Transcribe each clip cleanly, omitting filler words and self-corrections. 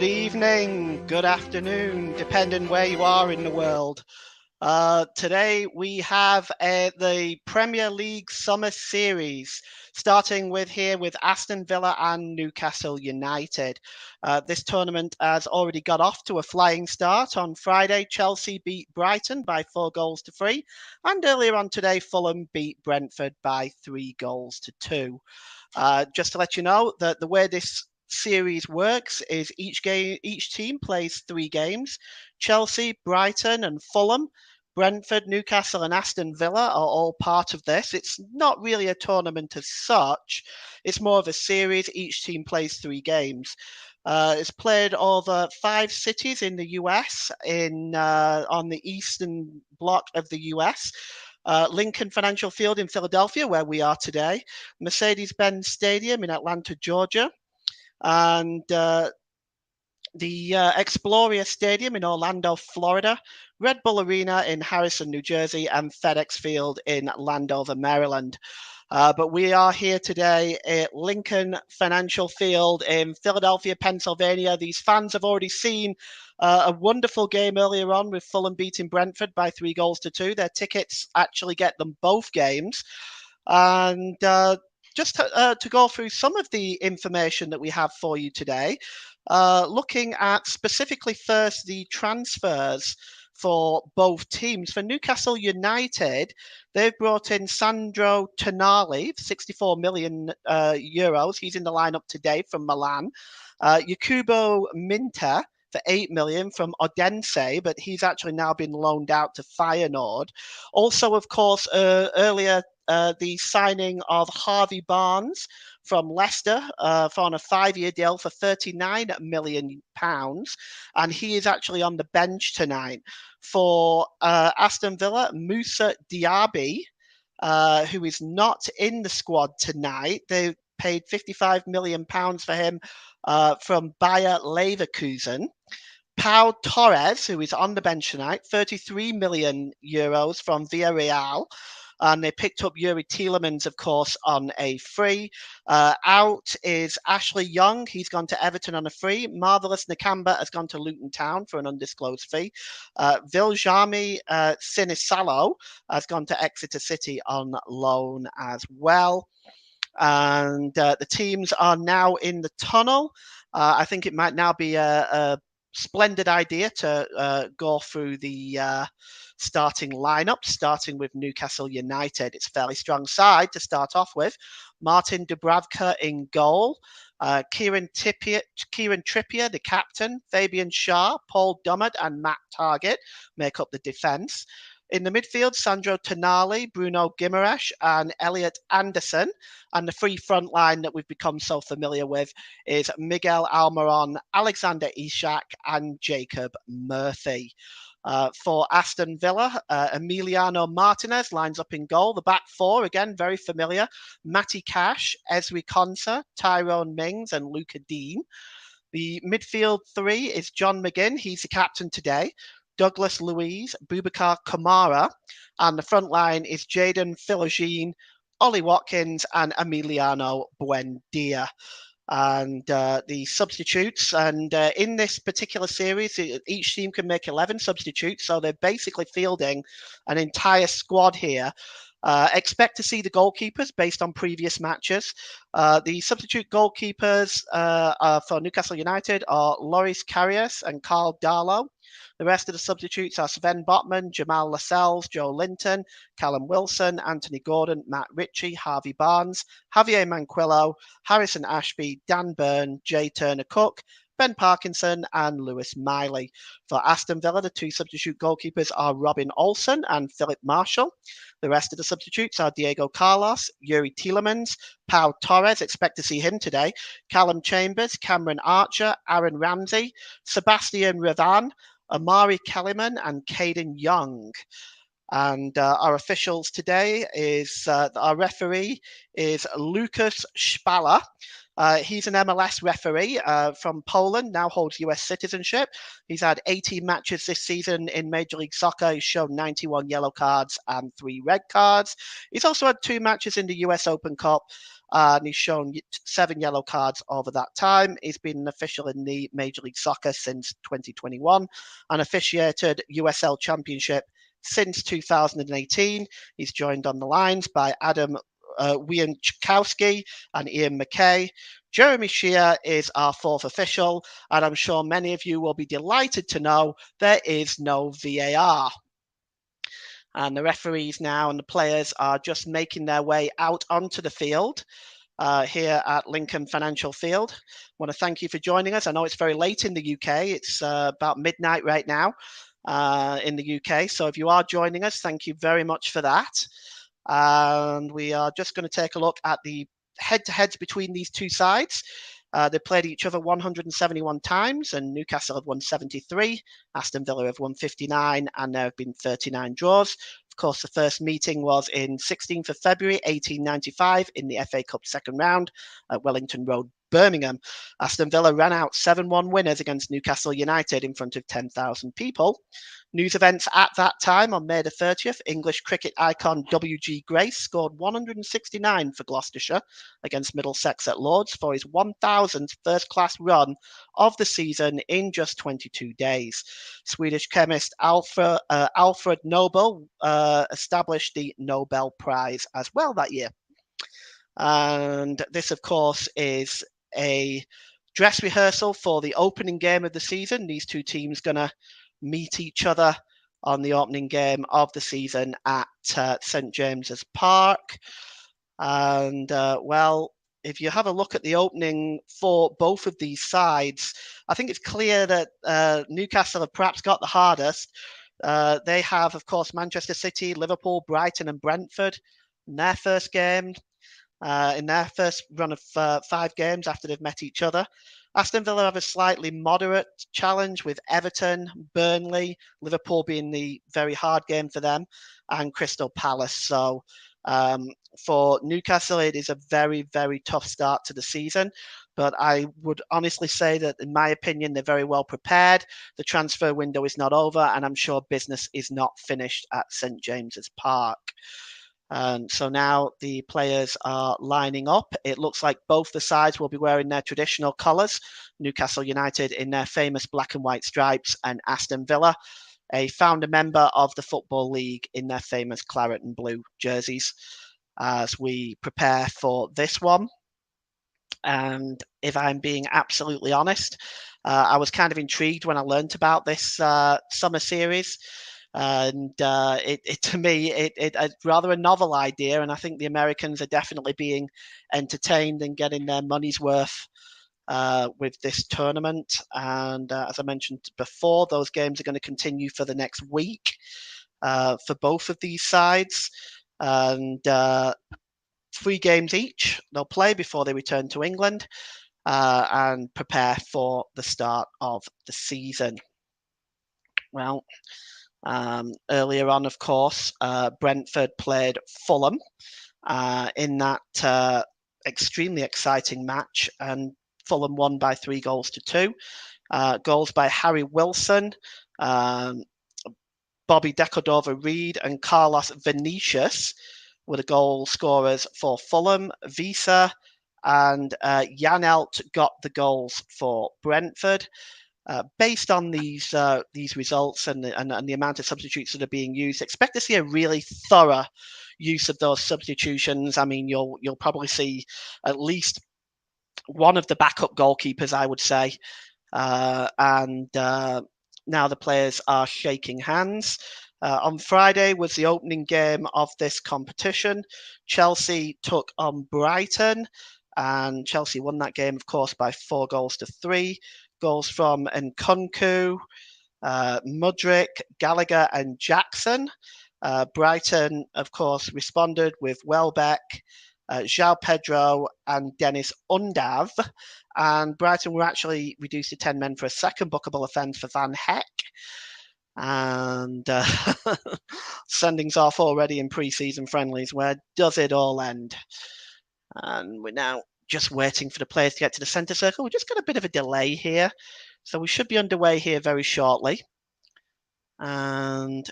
Good evening, good afternoon, depending where you are in the world. Today we have the Premier League Summer Series, starting with Aston Villa and Newcastle United. This tournament has already got off to a flying start. On Friday, Chelsea beat Brighton by 4-3, and earlier on today, Fulham beat Brentford by 3-2. Just to let you know that the way this series works is each team plays 3 games. Chelsea, Brighton, and Fulham. Brentford, Newcastle, and Aston Villa are all part of this. It's not really a tournament as such. It's more of a series. Each team plays 3 games. It's played over 5 cities in the US, on the eastern block of the US. Lincoln Financial Field in Philadelphia, where we are today. Mercedes-Benz Stadium in Atlanta, Georgia. And the Exploria Stadium in Orlando, Florida, Red Bull Arena in Harrison, New Jersey, and FedEx Field in Landover, Maryland. But we are here today at Lincoln Financial Field in Philadelphia, Pennsylvania. These fans have already seen a wonderful game earlier on with Fulham beating Brentford by 3-2. Their tickets actually get them both games. And just to go through some of the information that we have for you today, looking at specifically first the transfers for both teams. For Newcastle United, they've brought in Sandro Tonali, 64 million euros. He's in the lineup today from Milan. Yakubo Minta for 8 million from Odense, but he's actually now been loaned out to Feyenoord. Also, of course, earlier the signing of Harvey Barnes from Leicester on a 5-year deal for £39 million, and he is actually on the bench tonight. For Aston Villa, Moussa Diaby, who is not in the squad tonight. They paid £55 million for him from Bayer Leverkusen. Pau Torres, who is on the bench tonight, 33 million euros from Villarreal. And they picked up Yuri Tielemans, of course, on a free. Out is Ashley Young. He's gone to Everton on a free. Marvelous Nakamba has gone to Luton Town for an undisclosed fee. Viljami Sinisalo has gone to Exeter City on loan as well. And the teams are now in the tunnel. I think it might now be a splendid idea to go through the starting lineup, starting with Newcastle United. It's a fairly strong side to start off with. Martin Dubravka in goal. Kieran Trippier, the captain. Fabian Schär, Paul Dummett, and Matt Targett make up the defence. In the midfield, Sandro Tonali, Bruno Guimaraes, and Elliot Anderson. And the free front line that we've become so familiar with is Miguel Almiron, Alexander Isak, and Jacob Murphy. For Aston Villa, Emiliano Martinez lines up in goal. The back four, again, very familiar. Matty Cash, Ezri Konsa, Tyrone Mings, and Luca Dean. The midfield three is John McGinn. He's the captain today. Douglas Luiz, Boubacar Kamara, and the front line is Jadon Philogene, Ollie Watkins, and Emiliano Buendia. And the substitutes, and in this particular series, each team can make 11 substitutes, so they're basically fielding an entire squad here. Expect to see the goalkeepers based on previous matches. The substitute goalkeepers for Newcastle United are Loris Karius and Carl Darlow. The rest of the substitutes are Sven Botman, Jamal Lascelles, Joe Linton, Callum Wilson, Anthony Gordon, Matt Ritchie, Harvey Barnes, Javier Manquillo, Harrison Ashby, Dan Byrne, Jay Turner-Cook, Ben Parkinson, and Lewis Miley. For Aston Villa, the two substitute goalkeepers are Robin Olsen and Philip Marshall. The rest of the substitutes are Diego Carlos, Yuri Tielemans, Pau Torres, expect to see him today, Callum Chambers, Cameron Archer, Aaron Ramsey, Sebastian Ravan, Amari Kellyman, and Caden Young. And our officials today is our referee is Lucas Spala. He's an MLS referee from Poland, now holds US citizenship. He's had 18 matches this season in Major League Soccer. He's shown 91 yellow cards and 3 red cards. He's also had 2 matches in the US Open Cup. And he's shown 7 yellow cards over that time. He's been an official in the Major League Soccer since 2021 and officiated USL Championship since 2018. He's joined on the lines by Adam Wiankowski and Ian McKay. Jeremy Shear is our 4th official, and I'm sure many of you will be delighted to know there is no VAR. And the referees now and the players are just making their way out onto the field here at Lincoln Financial Field. I want to thank you for joining us. I know it's very late in the UK. It's about midnight right now in the UK. So if you are joining us, thank you very much for that. And we are just going to take a look at the head-to-heads between these two sides. They played each other 171 times, and Newcastle have won 73. Aston Villa have won 59, and there have been 39 draws. Of course, the first meeting was in 16th of February, 1895, in the FA Cup second round at Wellington Road, Birmingham. Aston Villa ran out 7-1 winners against Newcastle United in front of 10,000 people. News events at that time on May the 30th, English cricket icon W.G. Grace scored 169 for Gloucestershire against Middlesex at Lords for his 1,000th first-class run of the season in just 22 days. Swedish chemist Alfred Nobel established the Nobel Prize as well that year. And this, of course, is a dress rehearsal for the opening game of the season. These two teams going to meet each other on the opening game of the season at St James's Park. And, well, if you have a look at the opening for both of these sides, I think it's clear that Newcastle have perhaps got the hardest. They have, of course, Manchester City, Liverpool, Brighton and Brentford in their first game. In their first run of 5 games after they've met each other. Aston Villa have a slightly moderate challenge with Everton, Burnley, Liverpool being the very hard game for them, and Crystal Palace. So for Newcastle, it is a very, very tough start to the season. But I would honestly say that, in my opinion, they're very well prepared. The transfer window is not over, and I'm sure business is not finished at St James's Park. So now the players are lining up. It looks like both the sides will be wearing their traditional colours. Newcastle United in their famous black and white stripes, and Aston Villa, a founder member of the Football League, in their famous claret and blue jerseys, as we prepare for this one. And if I'm being absolutely honest, I was kind of intrigued when I learned about this summer series. And to me, it's rather a novel idea, and I think the Americans are definitely being entertained and getting their money's worth with this tournament. And as I mentioned before, those games are going to continue for the next week for both of these sides, and 3 games each they'll play before they return to England and prepare for the start of the season. Well, earlier on, of course, Brentford played Fulham in that extremely exciting match, and Fulham won by 3-2. Goals by Harry Wilson, Bobby Decordova-Reid and Carlos Vinicius were the goal scorers for Fulham. Visa and Janelt got the goals for Brentford. Based on these results and the amount of substitutes that are being used, expect to see a really thorough use of those substitutions. I mean, you'll probably see at least one of the backup goalkeepers, I would say. And now the players are shaking hands. On Friday was the opening game of this competition. Chelsea took on Brighton, and Chelsea won that game, of course, by 4-3. Goals from Nkunku, Mudryk, Gallagher and Jackson. Brighton, of course, responded with Welbeck, João Pedro and Dennis Undav. And Brighton were actually reduced to 10 men for a second bookable offence for Van Heck. And sendings off already in pre-season friendlies. Where does it all end? And we're now just waiting for the players to get to the centre circle. We just got a bit of a delay here, so we should be underway here very shortly. And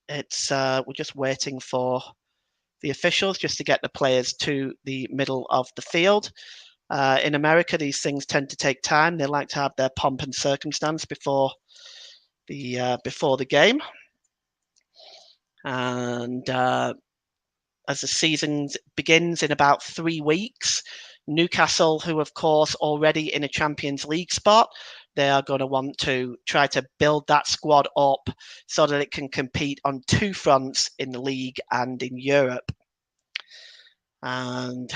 it's we're just waiting for the officials just to get the players to the middle of the field. In America, these things tend to take time. They like to have their pomp and circumstance before the game. And as the season begins in about 3 weeks, Newcastle, who of course already in a Champions League spot, they are going to want to try to build that squad up so that it can compete on 2 fronts in the league and in Europe. And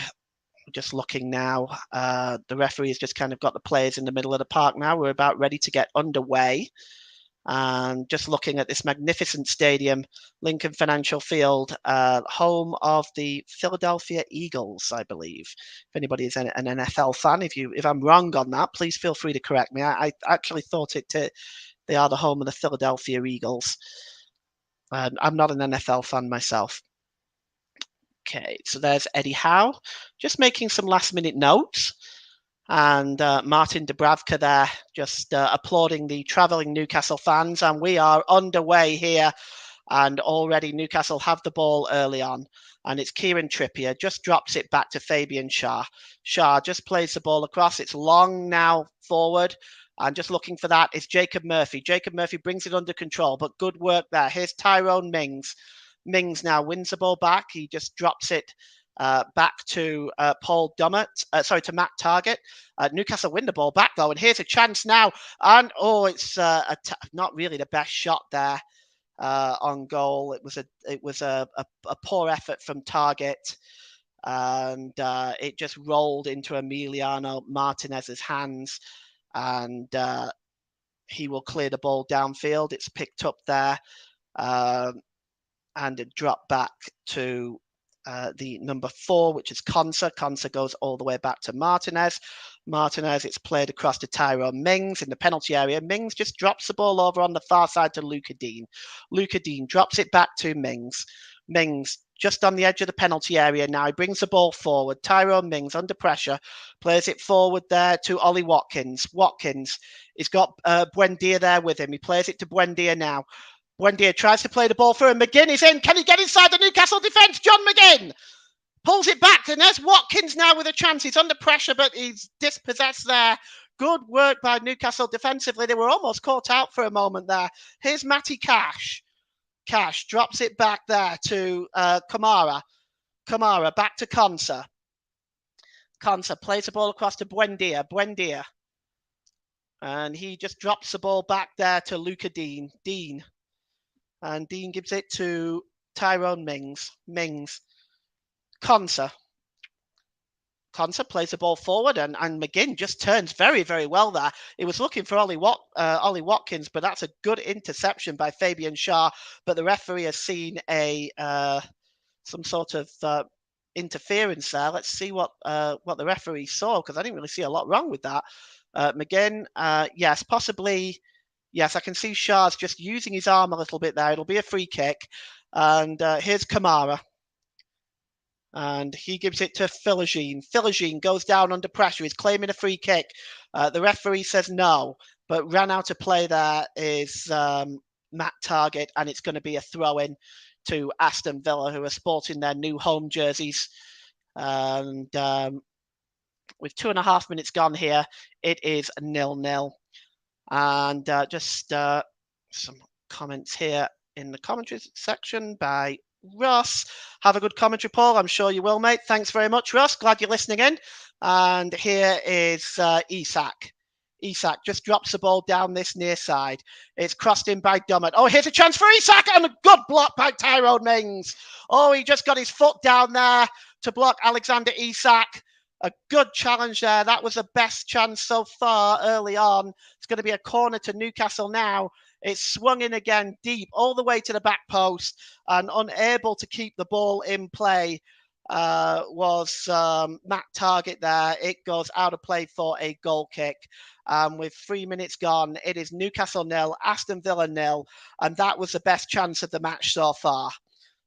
just looking now, the referee has just kind of got the players in the middle of the park now. We're about ready to get underway. And just looking at this magnificent stadium, Lincoln Financial Field, home of the Philadelphia Eagles, I believe. If anybody is an NFL fan, if I'm wrong on that, please feel free to correct me. I actually thought they are the home of the Philadelphia Eagles. I'm not an NFL fan myself. Okay, so there's Eddie Howe, just making some last-minute notes. And Martin Dubravka there just applauding the travelling Newcastle fans. And we are underway here. And already Newcastle have the ball early on. And it's Kieran Trippier, just drops it back to Fabian Schär. Schär just plays the ball across. It's long now forward. And just looking for that is Jacob Murphy. Jacob Murphy brings it under control, but good work there. Here's Tyrone Mings. Mings now wins the ball back. He just drops it back to Paul Dummett, to Matt Targett. Newcastle win the ball back though, and here's a chance now. And it's not really the best shot there on goal. It was a poor effort from Targett, and it just rolled into Emiliano Martinez's hands, and he will clear the ball downfield. It's picked up there, and it dropped back to the number 4, which is Konsa. Konsa goes all the way back to Martinez. Martinez, it's played across to Tyrone Mings in the penalty area. Mings just drops the ball over on the far side to Luca Dean. Luca Dean drops it back to Mings. Mings just on the edge of the penalty area now. He brings the ball forward. Tyrone Mings under pressure, plays it forward there to Ollie Watkins. Watkins, he's got Buendia there with him. He plays it to Buendia now. Buendia tries to play the ball through, and McGinn is in. Can he get inside the Newcastle defence? John McGinn pulls it back, and there's Watkins now with a chance. He's under pressure, but he's dispossessed there. Good work by Newcastle defensively. They were almost caught out for a moment there. Here's Matty Cash. Cash drops it back there to Kamara. Kamara back to Konsa. Konsa plays the ball across to Buendia. Buendia. And he just drops the ball back there to Luca Dean. Dean. And Dean gives it to Tyrone Mings. Mings. Konsa. Konsa plays the ball forward, and McGinn just turns very, very well there. He was looking for Ollie Watkins, but that's a good interception by Fabian Schär. But the referee has seen some sort of interference there. Let's see what the referee saw, because I didn't really see a lot wrong with that. McGinn, yes, possibly. Yes, I can see Schär's just using his arm a little bit there. It'll be a free kick. And here's Kamara. And he gives it to Philogene. Philogene goes down under pressure. He's claiming a free kick. The referee says no, but ran out of play there is Matt Targett, and it's going to be a throw-in to Aston Villa, who are sporting their new home jerseys. And with 2.5 minutes gone here, it is 0-0. And just some comments here in the commentary section by Ross. Have a good commentary, Paul. I'm sure you will, mate. Thanks very much, Ross. Glad you're listening in. And here is Isak. Isak just drops the ball down this near side. It's crossed in by Dummett. Oh, here's a chance for Isak, and a good block by Tyrone Mings. Oh, he just got his foot down there to block Alexander Isak. A good challenge there. That was the best chance so far early on. It's going to be a corner to Newcastle now. It's swung in again deep all the way to the back post, and unable to keep the ball in play was Matt Target there. It goes out of play for a goal kick. With 3 minutes gone, it is Newcastle 0, Aston Villa 0, and that was the best chance of the match so far.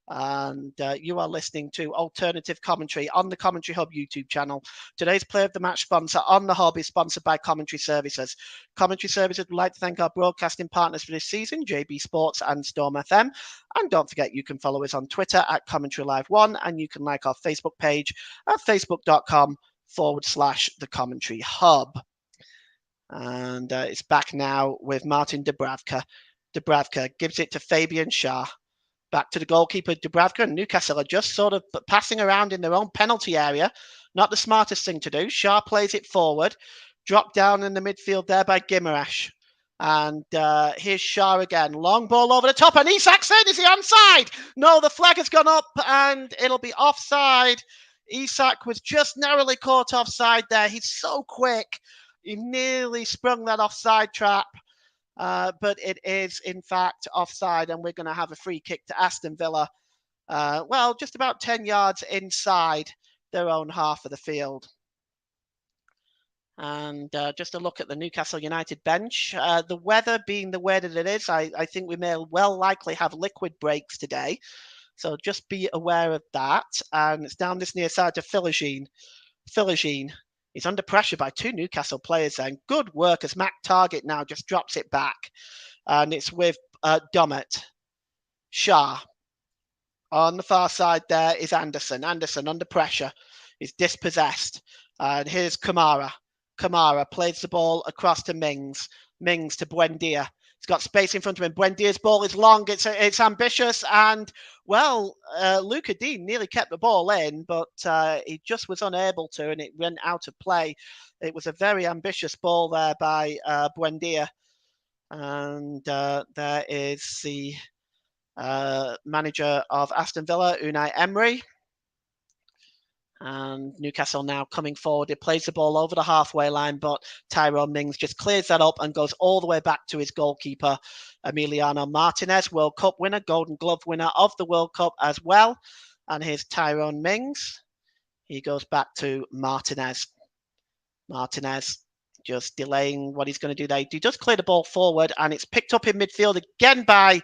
And you are listening to Alternative Commentary on the Commentary Hub YouTube channel. Today's Player of the Match sponsor on the Hub is sponsored by Commentary Services. Commentary Services would like to thank our broadcasting partners for this season, JB Sports and Storm FM. And don't forget, you can follow us on Twitter at Commentary Live 1, and you can like our Facebook page at facebook.com/the Commentary Hub. And it's back now with Martin Dubravka. Dubravka gives it to Fabian Schär. Back to the goalkeeper, Dubravka, and Newcastle are just sort of passing around in their own penalty area. Not the smartest thing to do. Schär plays it forward. Dropped down in the midfield there by Guimaraes. And here's Schär again. Long ball over the top. And Isaksen, is he onside? No, the flag has gone up and it'll be offside. Isak was just narrowly caught offside there. He's so quick. He nearly sprung that offside trap. But it is, in fact, offside, and we're going to have a free kick to Aston Villa. Well, just about 10 yards inside their own half of the field. And just a look at the Newcastle United bench. The weather being the way that it is, I think we may well likely have liquid breaks today. So just be aware of that. And it's down this near side to Philogene. He's under pressure by two Newcastle players then. Good work as Matt Target now just drops it back. And it's with Dummett. Schär. On the far side there is Anderson. Anderson under pressure. He's dispossessed. And here's Kamara. Kamara plays the ball across to Mings. Mings to Buendia. He's got space in front of him. Buendia's ball is long. It's ambitious. And, well, Luca Dean nearly kept the ball in, but he just was unable to, and it went out of play. It was a very ambitious ball there by Buendia. And there is the manager of Aston Villa, Unai Emery. And Newcastle now coming forward. It plays the ball over the halfway line, but Tyrone Mings just clears that up and goes all the way back to his goalkeeper, Emiliano Martinez, World Cup winner, Golden Glove winner of the World Cup as well. And here's Tyrone Mings. He goes back to Martinez. Martinez just delaying what he's going to do there. He does clear the ball forward, and it's picked up in midfield again by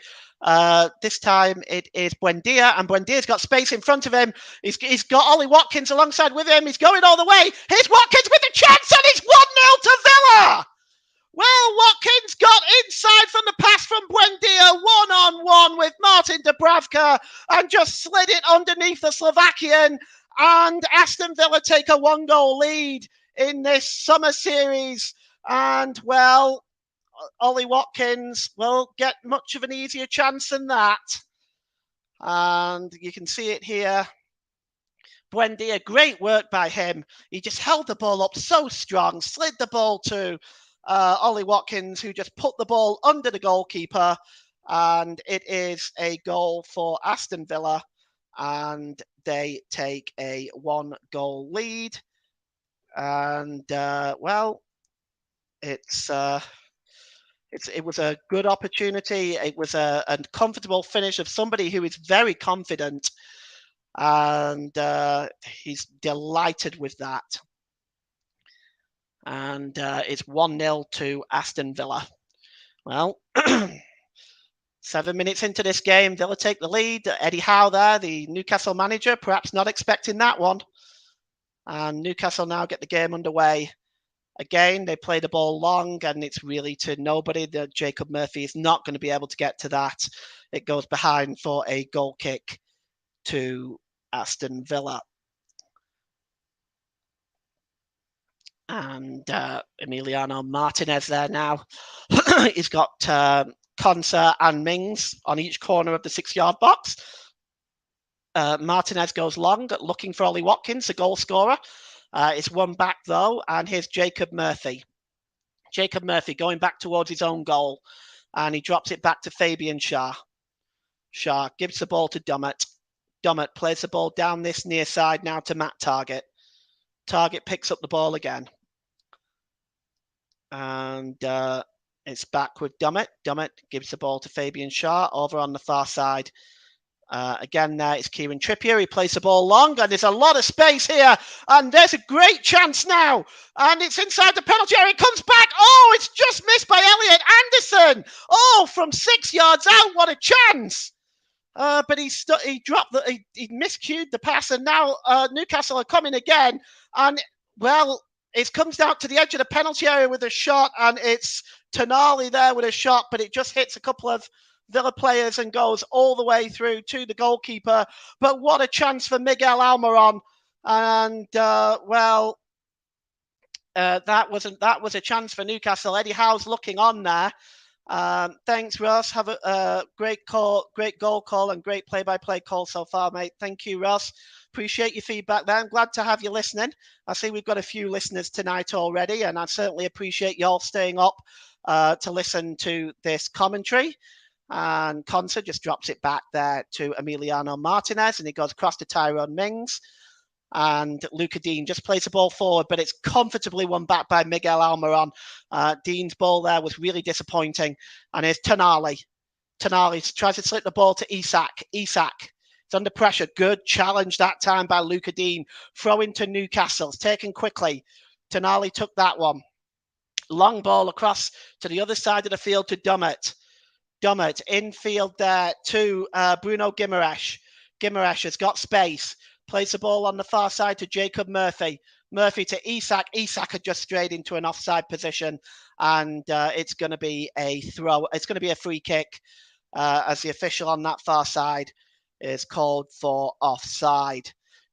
this time it is Buendia, and Buendia's got space in front of him. He's got Ollie Watkins alongside with him. He's going all the way. Here's Watkins with the chance, and it's 1-0 to Villa. Well, Watkins got inside from the pass from Buendia, one-on-one with Martin Dubravka, and just slid it underneath the Slovakian. And Aston Villa take a 1-goal lead in this summer series. And, well, Ollie Watkins will get much of an easier chance than that. And you can see it here. Buendia, great work by him. He just held the ball up so strong, slid the ball to Ollie Watkins, who just put the ball under the goalkeeper. And it is a goal for Aston Villa. And they take a 1-goal lead. And, well, it was a good opportunity. It was a comfortable finish of somebody who is very confident, and he's delighted with that. And it's 1-0 to Aston Villa. Well, 7 minutes into this game, Villa take the lead. Eddie Howe there, the Newcastle manager, perhaps not expecting that one. And Newcastle now get the game underway. Again, they play the ball long, and it's really to nobody. Jacob Murphy is not going to be able to get to that. It goes behind for a goal kick to Aston Villa. And Emiliano Martinez there now. He's got Konsa and Mings on each corner of the 6-yard box. Martinez goes long, looking for Ollie Watkins, the goal scorer. It's one back, though, and here's Jacob Murphy. Jacob Murphy going back towards his own goal, and he drops it back to Fabian Schär. Schär gives the ball to Dummett. Dummett plays the ball down this near side now to Matt Target. Target picks up the ball again. And it's back with Dummett. Dummett gives the ball to Fabian Schär over on the far side. Again, it's Kieran Trippier. He plays the ball long, and there's a lot of space here. And there's a great chance now. And it's inside the penalty area. It comes back. Oh, it's just missed by Elliot Anderson. Oh, from 6 yards out. What a chance. But he dropped he miscued the pass, and now Newcastle are coming again. And, well, it comes down to the edge of the penalty area with a shot, and it's Tonali there with a shot, but it just hits a couple of Villa players and goes all the way through to the goalkeeper. But what a chance for Miguel Almiron. And, that was a chance for Newcastle. Eddie Howe's looking on there. Thanks, Ross. Have a great call, great goal call, and great play-by-play call so far, mate. Thank you, Ross. Appreciate your feedback there. I'm glad to have you listening. I see we've got a few listeners tonight already, and I certainly appreciate you all staying up to listen to this commentary. And Conser just drops it back there to Emiliano Martinez, and it goes across to Tyrone Mings. And Luca Dean just plays the ball forward, but it's comfortably won back by Miguel Almiron. Dean's ball there was really disappointing. And here's Tonali. Tonali tries to slip the ball to Isak. Isak is under pressure. Good challenge that time by Luca Dean. Throw into Newcastle. It's taken quickly. Tonali took that one. Long ball across to the other side of the field to Dummett. Dummett infield there to Bruno Guimaraes. Guimaraes has got space. Plays the ball on the far side to Jacob Murphy. Murphy to Isak. Isak had just strayed into an offside position, and it's going to be a throw. It's going to be a free kick as the official on that far side is called for offside.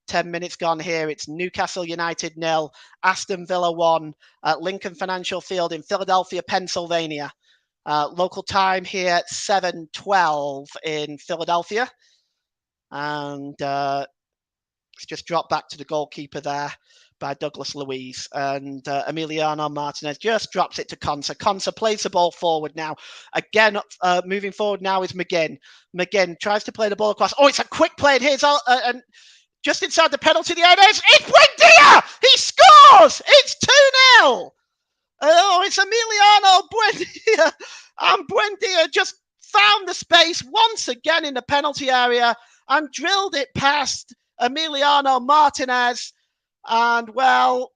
10 minutes gone here. It's Newcastle United 0, Aston Villa 1 at Lincoln Financial Field in Philadelphia, Pennsylvania. Local time here, 7:12 in Philadelphia. And it's just dropped back to the goalkeeper there by Douglas Luiz. And Emiliano Martinez just drops it to Conser. Conser plays the ball forward now. Again, moving forward now is McGinn. McGinn tries to play the ball across. Oh, it's a quick play. And here's and just inside the penalty area. It's Buendia! He scores! It's 2-0! Oh, it's Emiliano Buendia. And Buendia just found the space once again in the penalty area and drilled it past Emiliano Martinez. And, well,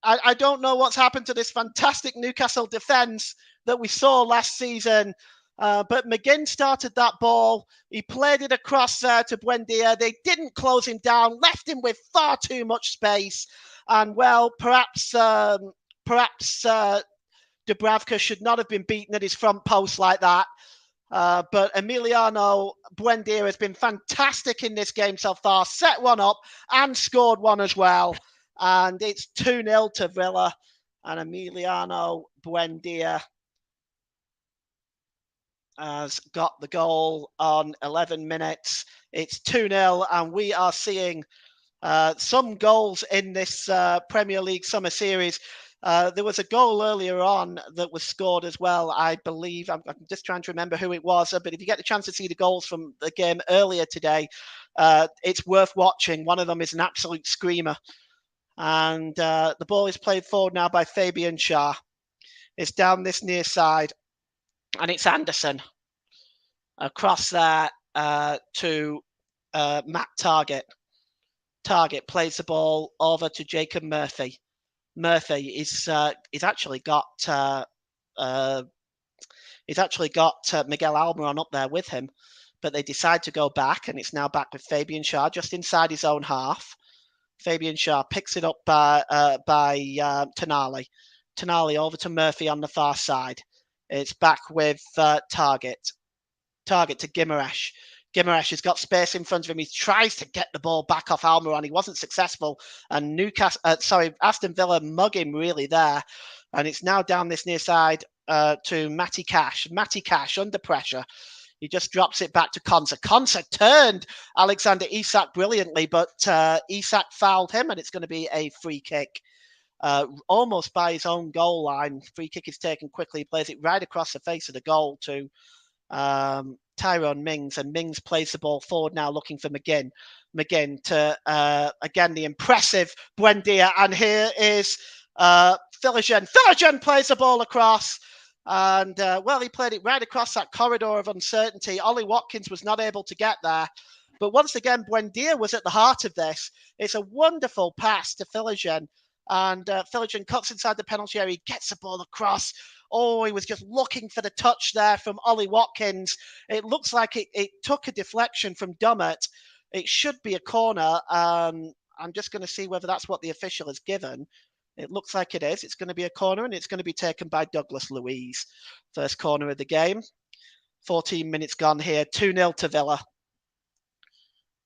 I don't know what's happened to this fantastic Newcastle defence that we saw last season. But McGinn started that ball. He played it across there to Buendia. They didn't close him down, left him with far too much space. And, well, perhaps Dubravka should not have been beaten at his front post like that. But Emiliano Buendia has been fantastic in this game so far. Set one up and scored one as well. And it's 2-0 to Villa. And Emiliano Buendia has got the goal on 11 minutes. It's 2-0, and we are seeing some goals in this Premier League Summer Series. There was a goal earlier on that was scored as well, I believe. I'm just trying to remember who it was. But if you get the chance to see the goals from the game earlier today, it's worth watching. One of them is an absolute screamer. And the ball is played forward now by Fabian Schär. It's down this near side. And it's Anderson across there to Matt Targett. Targett plays the ball over to Jacob Murphy. Murphy is he's actually got Miguel Almiron up there with him, but they decide to go back, and it's now back with Fabian Schär just inside his own half. Fabian Schär picks it up by Tonali. Tonali over to Murphy on the far side. It's back with Targett. Targett to Guimaraes. Guimaraes has got space in front of him. He tries to get the ball back off Almiron. He wasn't successful. And Aston Villa mug him really there. And it's now down this near side to Matty Cash. Matty Cash under pressure. He just drops it back to Conser. Conser turned Alexander Isak brilliantly, but Isak fouled him, and it's going to be a free kick. Almost by his own goal line. Free kick is taken quickly. He plays it right across the face of the goal to Tyrone Mings, and Mings plays the ball forward now looking for McGinn. McGinn to, again, the impressive Buendia, and here is Philigen. Philigen plays the ball across, And, well, he played it right across that corridor of uncertainty. Ollie Watkins was not able to get there. But once again, Buendia was at the heart of this. It's a wonderful pass to Philigen. And Philigen cuts inside the penalty area, gets the ball across. Oh, he was just looking for the touch there from Ollie Watkins. It looks like it took a deflection from Dummett. It should be a corner. I'm just going to see whether that's what the official has given. It looks like it is. It's going to be a corner, and it's going to be taken by Douglas Luiz. First corner of the game. 14 minutes gone here. 2-0 to Villa.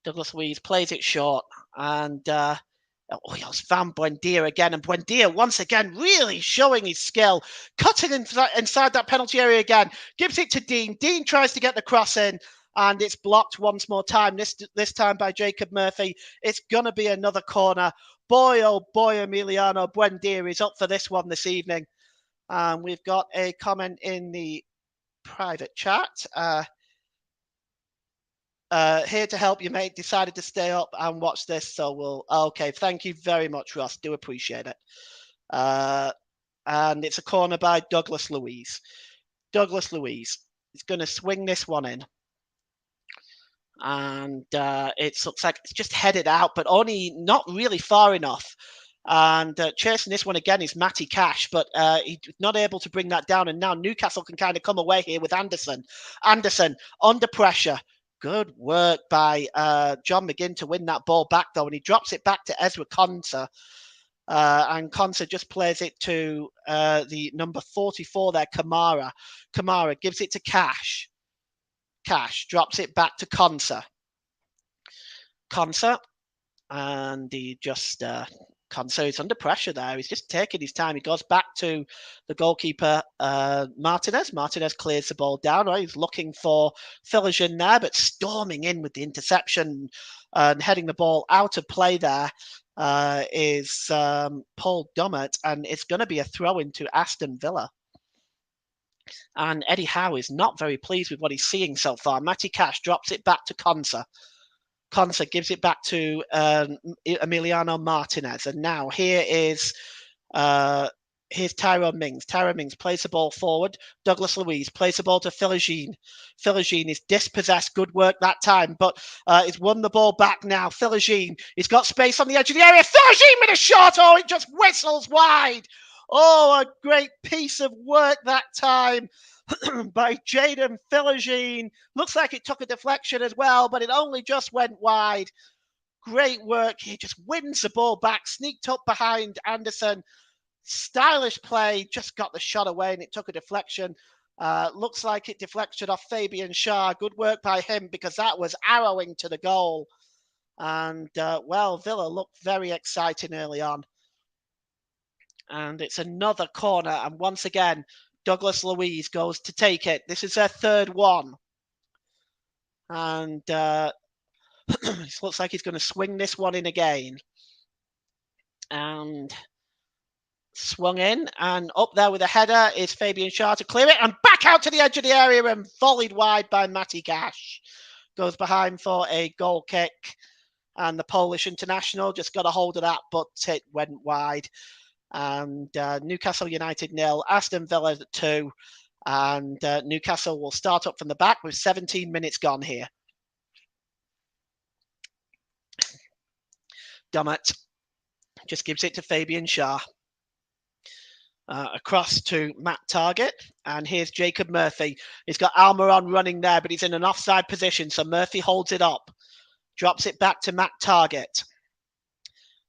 Douglas Luiz plays it short, and it's Van Buendia again, and Buendia once again really showing his skill, cutting inside that penalty area again, gives it to Dean. Dean tries to get the cross in, and it's blocked once more time, this time by Jacob Murphy. It's going to be another corner. Boy, oh boy, Emiliano Buendia is up for this one this evening. We've got a comment in the private chat. Here to help you, mate. Decided to stay up and watch this, so okay, thank you very much, Ross. Do appreciate it. And it's a corner by Douglas Luiz. Douglas Luiz is going to swing this one in. And it looks like it's just headed out, but only not really far enough. And chasing this one again is Matty Cash, but he's not able to bring that down. And now Newcastle can kind of come away here with Anderson. Anderson under pressure. Good work by John McGinn to win that ball back, though. And he drops it back to Ezra Konsa. And Konsa just plays it to the number 44 there, Kamara. Kamara gives it to Cash. Cash drops it back to Konsa. Konsa. And he just... Konsa is under pressure there. He's just taking his time. He goes back to the goalkeeper, Martinez. Martinez clears the ball down. Right? He's looking for Philigen there, but storming in with the interception and heading the ball out of play there is Paul Dummett, and it's going to be a throw into Aston Villa. And Eddie Howe is not very pleased with what he's seeing so far. Matty Cash drops it back to Konsa. Konsa gives it back to Emiliano Martinez. And now here's Tyrone Mings. Tyrone Mings plays the ball forward. Douglas Luiz plays the ball to Philigen. Philigen is dispossessed. Good work that time, but he's won the ball back now. Philigen, he's got space on the edge of the area. Philigen with a shot. Oh, it just whistles wide. Oh, a great piece of work that time by Jaden Philigen. Looks like it took a deflection as well, but it only just went wide. Great work. He just wins the ball back, sneaked up behind Anderson. Stylish play, just got the shot away, and it took a deflection. Looks like it deflected off Fabian Schär. Good work by him, because that was arrowing to the goal. And, Villa looked very exciting early on. And it's another corner, and once again, Douglas Luiz goes to take it. This is their third one. And it looks like he's going to swing this one in again. And swung in, and up there with a header is Fabian Schär to clear it, and back out to the edge of the area and volleyed wide by Matty Cash. Goes behind for a goal kick, and the Polish international just got a hold of that, but it went wide. And Newcastle United 0, Aston Villa 2, and Newcastle will start up from the back with 17 minutes gone here. Dummett just gives it to Fabian Schär. Across to Matt Targett, and here's Jacob Murphy. He's got Almiron running there, but he's in an offside position, so Murphy holds it up, drops it back to Matt Targett.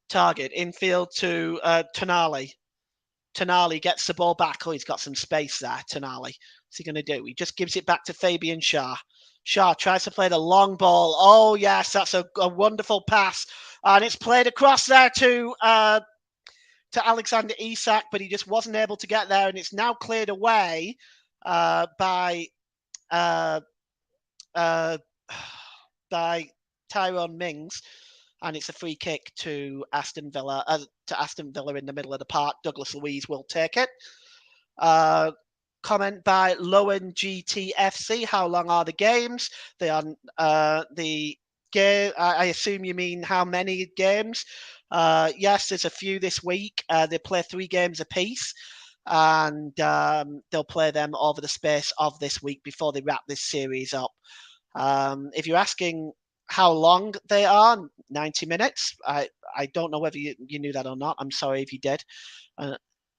Target infield to Tonali. Tonali gets the ball back. Oh, he's got some space there, Tonali. What's he going to do? He just gives it back to Fabian Schär. Schär tries to play the long ball. Oh, yes, that's a wonderful pass. And it's played across there to Alexander Isak, but he just wasn't able to get there. And it's now cleared away by Tyrone Mings. And it's a free kick to Aston Villa in the middle of the park. Douglas Luiz will take it. Comment by Lowen GTFC. How long are the games? They are the game. I assume you mean how many games? Yes, there's a few this week. They play 3 games apiece. and they'll play them over the space of this week before they wrap this series up. If you're asking how long they are, 90 minutes. I don't know whether you knew that or not. I'm sorry if you did.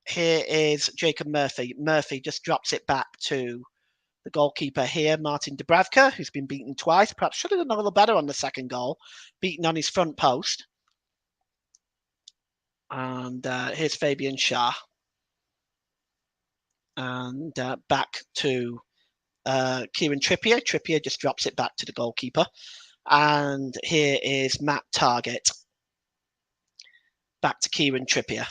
Here is Jacob Murphy. Murphy just drops it back to the goalkeeper here, Martin Dubravka, who's been beaten twice. Perhaps should have done a little better on the second goal, beaten on his front post. And here's Fabian Schär. And back to Kieran Trippier. Trippier just drops it back to the goalkeeper. And here is Matt Targett. Back to Kieran Trippier.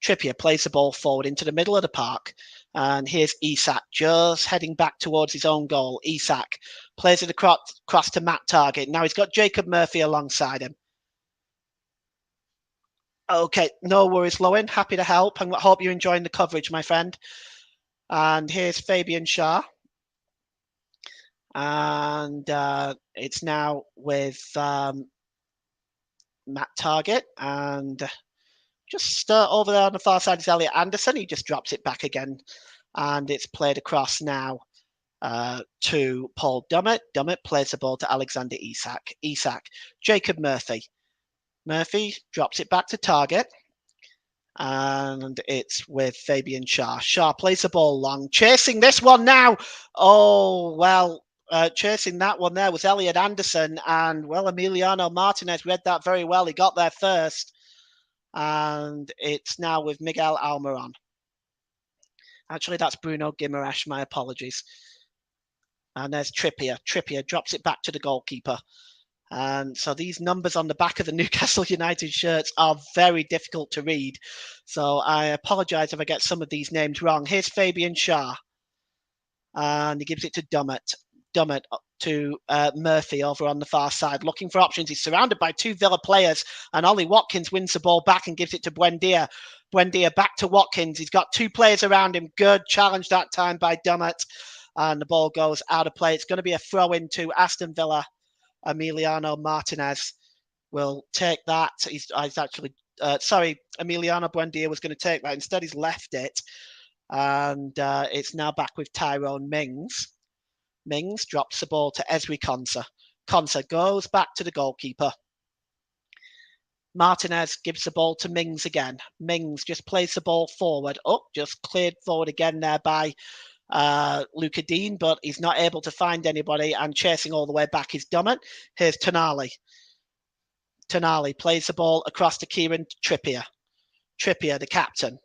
Trippier plays the ball forward into the middle of the park. And here's Isak just heading back towards his own goal. Isak plays it across to Matt Targett. Now he's got Jacob Murphy alongside him. Okay, no worries, Lowen. Happy to help. I hope you're enjoying the coverage, my friend. And here's Fabian Schär. And it's now with Matt Targett. And just over there on the far side is Elliot Anderson. He just drops it back again. And it's played across now to Paul Dummett. Dummett plays the ball to Alexander Isak. Isak, Jacob Murphy. Murphy drops it back to Targett. And it's with Fabian Schär. Schär plays the ball long. Chasing this one now. Oh, well, chasing that one there was Elliot Anderson. And, well, Emiliano Martinez read that very well. He got there first. And it's now with Miguel Almiron. Actually, that's Bruno Guimaraes. My apologies. And there's Trippier. Trippier drops it back to the goalkeeper. And so these numbers on the back of the Newcastle United shirts are very difficult to read. So I apologise if I get some of these names wrong. Here's Fabian Schär. And he gives it to Dummett. Dummett to Murphy over on the far side, looking for options. He's surrounded by two Villa players, and Ollie Watkins wins the ball back and gives it to Buendia. Buendia back to Watkins. He's got two players around him. Good challenge that time by Dummett. And the ball goes out of play. It's going to be a throw-in to Aston Villa. Emiliano Martinez will take that. He's actually, Emiliano Buendia was going to take that. Instead, he's left it. And it's now back with Tyrone Mings. Mings drops the ball to Ezri Konsa. Konsa goes back to the goalkeeper. Martinez gives the ball to Mings again. Mings just plays the ball forward. Oh, just cleared forward again there by Luca Dean, but he's not able to find anybody, and chasing all the way back is Dummett. Here's Tonali. Tonali plays the ball across to Kieran Trippier. Trippier, the captain.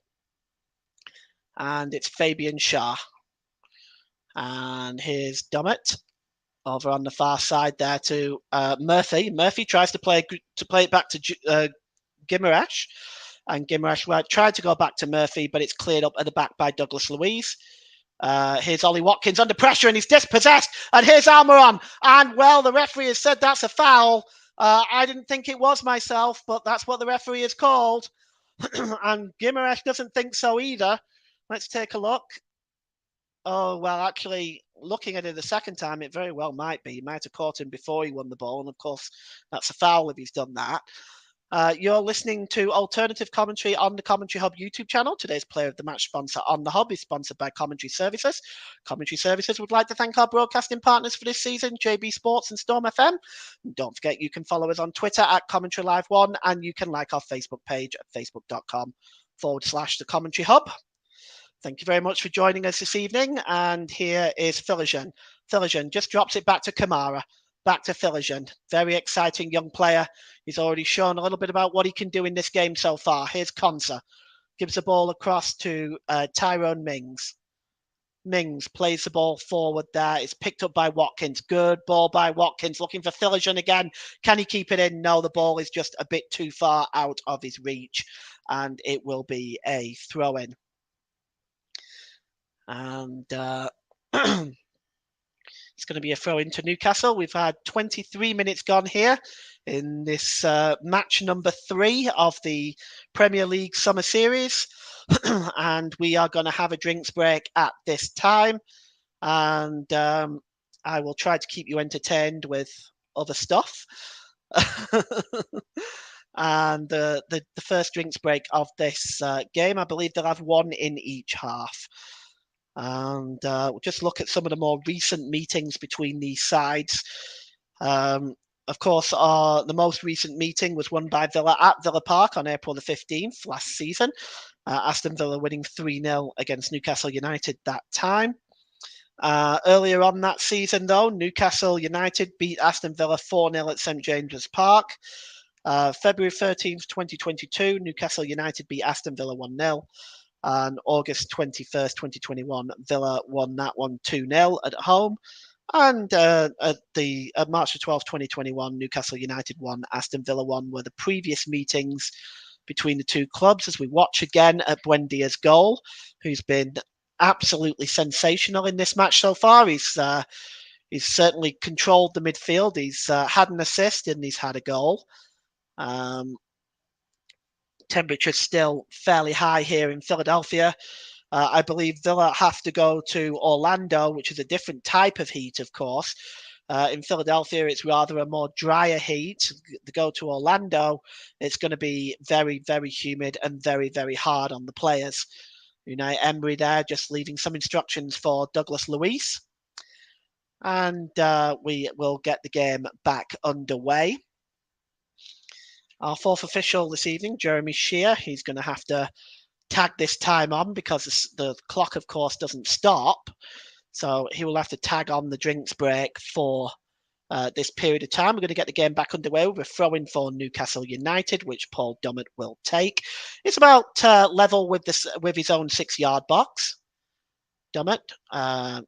And it's Fabian Schär. And here's Dummett over on the far side there to Murphy. Murphy tries to play it back to Guimaraes. And Guimaraes tried to go back to Murphy, but it's cleared up at the back by Douglas Luiz. Here's Ollie Watkins under pressure, and he's dispossessed. And here's Almiron. And, well, the referee has said that's a foul. I didn't think it was myself, but that's what the referee has called. And Guimaraes doesn't think so either. Let's take a look. Oh, well, actually, looking at it the second time, it very well might be. He might have caught him before he won the ball. And, of course, that's a foul if he's done that. You're listening to Alternative Commentary on the Commentary Hub YouTube channel. Today's Player of the Match sponsor on the Hub is sponsored by Commentary Services. Commentary Services would like to thank our broadcasting partners for this season, JB Sports and Storm FM. And don't forget, you can follow us on Twitter at Commentary Live 1, and you can like our Facebook page at facebook.com/The Commentary Hub. Thank you very much for joining us this evening. And here is Philijan. Philijan just drops it back to Kamara. Back to Philijan. Very exciting young player. He's already shown a little bit about what he can do in this game so far. Here's Konsa. Gives the ball across to Tyrone Mings. Mings plays the ball forward there. It's picked up by Watkins. Good ball by Watkins. Looking for Philijan again. Can he keep it in? No, the ball is just a bit too far out of his reach. And it will be a throw-in. And it's going to be a throw into Newcastle. We've had 23 minutes gone here in this match number 3 of the Premier League Summer Series. And we are going to have a drinks break at this time. And I will try to keep you entertained with other stuff. And the first drinks break of this game, I believe they'll have one in each half. And we'll just look at some of the more recent meetings between these sides. Of course, the most recent meeting was won by Villa at Villa Park on April the 15th last season. Aston Villa winning 3-0 against Newcastle United that time. Earlier on that season, though, Newcastle United beat Aston Villa 4-0 at St James's Park. February 13th, 2022, Newcastle United beat Aston Villa 1-0. And August 21st, 2021, Villa won that one 2-0 at home. And at March 12th, 2021, Newcastle United won, Aston Villa won, were the previous meetings between the two clubs, as we watch again at Buendia's goal, who's been absolutely sensational in this match so far. He's certainly controlled the midfield. He's had an assist and he's had a goal. Temperature's still fairly high here in Philadelphia. I believe Villa have to go to Orlando, which is a different type of heat, of course. In Philadelphia, it's rather a more drier heat. To go to Orlando, it's going to be very, very humid and very, very hard on the players. Unai Emery there just leaving some instructions for Douglas Luiz. And we will get the game back underway. Our fourth official this evening, Jeremy Shear, he's going to have to tag this time on because the clock, of course, doesn't stop. So he will have to tag on the drinks break for this period of time. We're going to get the game back underway with a throw-in for Newcastle United, which Paul Dummett will take. It's about level with his own 6-yard box. Dummett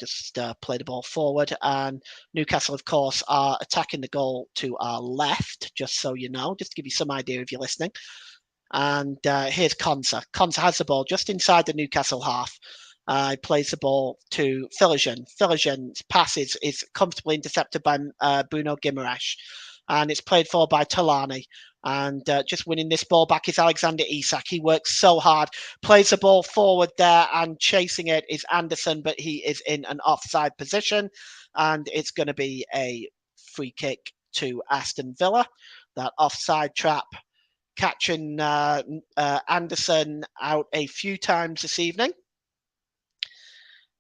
just play the ball forward, and Newcastle, of course, are attacking the goal to our left, just so you know, just to give you some idea if you're listening. And here's Konsa. Konsa has the ball just inside the Newcastle half. He plays the ball to Philogene. Philogene's pass is comfortably intercepted by Bruno Guimaraes. And it's played for by Talani. And just winning this ball back is Alexander Isak. He works so hard, plays the ball forward there, and chasing it is Anderson, but he is in an offside position. And it's going to be a free kick to Aston Villa. That offside trap catching Anderson out a few times this evening.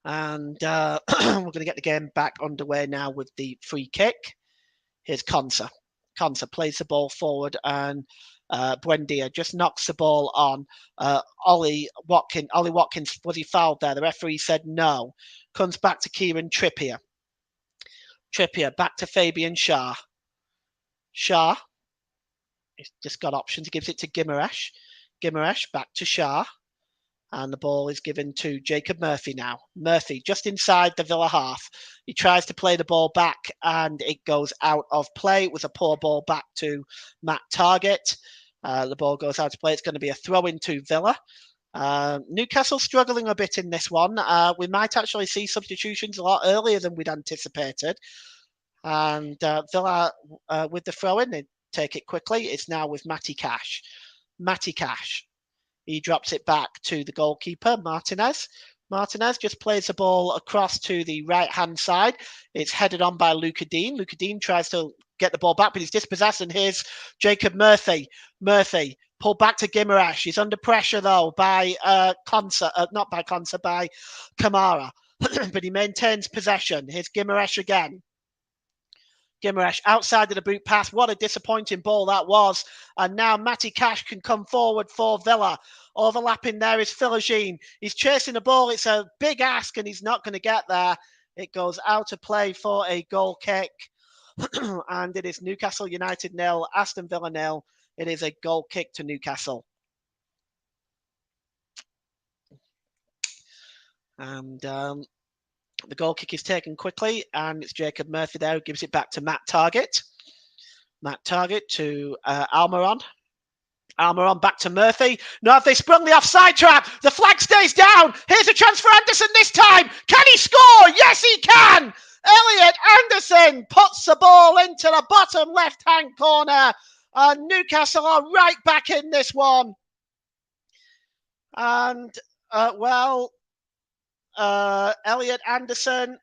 And we're going to get the game back underway now with the free kick. Here's Konsa. Konsa plays the ball forward, and Buendia just knocks the ball on. Ollie Watkins, was he fouled there? The referee said no. Comes back to Kieran Trippier. Trippier back to Fabian Schär. Schär. He's just got options. He gives it to Guimaraes. Guimaraes back to Schär. And the ball is given to Jacob Murphy now. Murphy just inside the Villa half. He tries to play the ball back and it goes out of play. It was a poor ball back to Matt Targett. The ball goes out of play. It's going to be a throw into Villa. Newcastle struggling a bit in this one. We might actually see substitutions a lot earlier than we'd anticipated. And Villa with the throw in, they take it quickly. It's now with Matty Cash. Matty Cash. He drops it back to the goalkeeper, Martinez. Martinez just plays the ball across to the right-hand side. It's headed on by Luca Dean. Luca Dean tries to get the ball back, but he's dispossessed. And here's Jacob Murphy. Murphy pulled back to Guimaraes. He's under pressure, though, by not by Konsa, by Kamara. But he maintains possession. Here's Guimaraes again. Guimaraes outside of the boot pass. What a disappointing ball that was. And now Matty Cash can come forward for Villa. Overlapping there is Philogene. He's chasing the ball. It's a big ask and he's not going to get there. It goes out of play for a goal kick. And it is Newcastle United 0, Aston Villa 0. It is a goal kick to Newcastle. And the goal kick is taken quickly, and it's Jacob Murphy there who gives it back to Matt Targett. Matt Targett to Almiron. Almiron back to Murphy. Now have they sprung the offside trap? The flag stays down. Here's a chance for Anderson this time. Can he score? Yes, he can. Elliot Anderson puts the ball into the bottom left-hand corner. And Newcastle are right back in this one. And, Elliot Anderson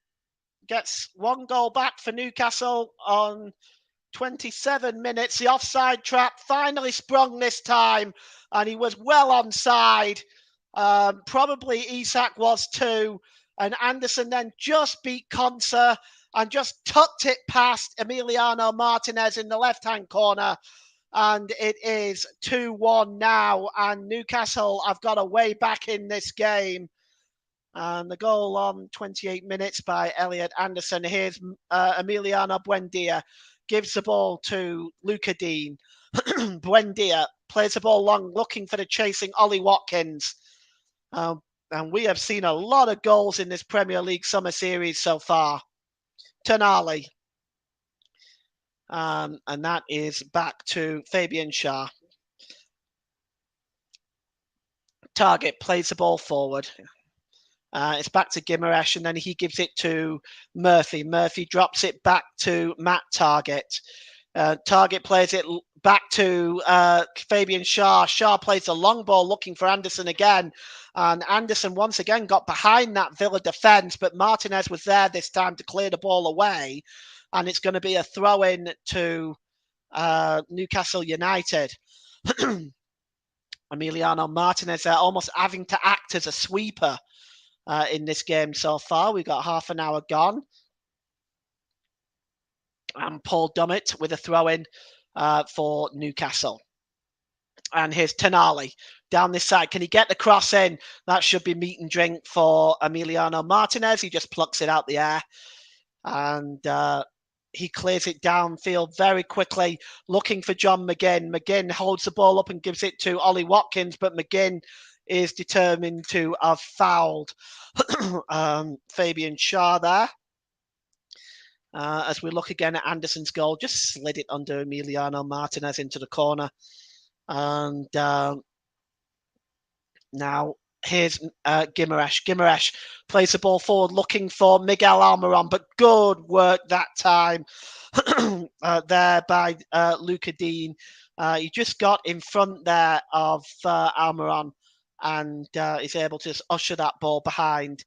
gets one goal back for Newcastle on 27 minutes. The offside trap finally sprung this time, and he was well onside. Probably Isak was too. And Anderson then just beat Konsa and just tucked it past Emiliano Martinez in the left-hand corner. And it is 2-1 now. And Newcastle have got a way back in this game. And the goal on 28 minutes by Elliot Anderson. Here's Emiliano Buendia. Gives the ball to Luca Dean. Buendia plays the ball long, looking for the chasing Ollie Watkins. And we have seen a lot of goals in this Premier League Summer Series so far. Tonali. And that is back to Fabian Schär. Target plays the ball forward. It's back to Guimaraes, and then he gives it to Murphy. Murphy drops it back to Matt Target. Target plays it back to Fabian Schär. Schär plays a long ball looking for Anderson again. And Anderson once again got behind that Villa defence, but Martinez was there this time to clear the ball away. And it's going to be a throw-in to Newcastle United. Emiliano Martinez there almost having to act as a sweeper in this game so far. We've got half an hour gone. And Paul Dummett with a throw-in for Newcastle. And here's Tonali down this side. Can he get the cross in? That should be meat and drink for Emiliano Martinez. He just plucks it out the air. And he clears it downfield very quickly, looking for John McGinn. McGinn holds the ball up and gives it to Ollie Watkins, but McGinn is determined to have fouled Fabian Schär there. As we look again at Anderson's goal, just slid it under Emiliano Martinez into the corner. And now here's Guimaraes. Guimaraes plays the ball forward looking for Miguel Almiron, but good work that time there by Luca Dean. He just got in front there of Almiron and is able to usher that ball behind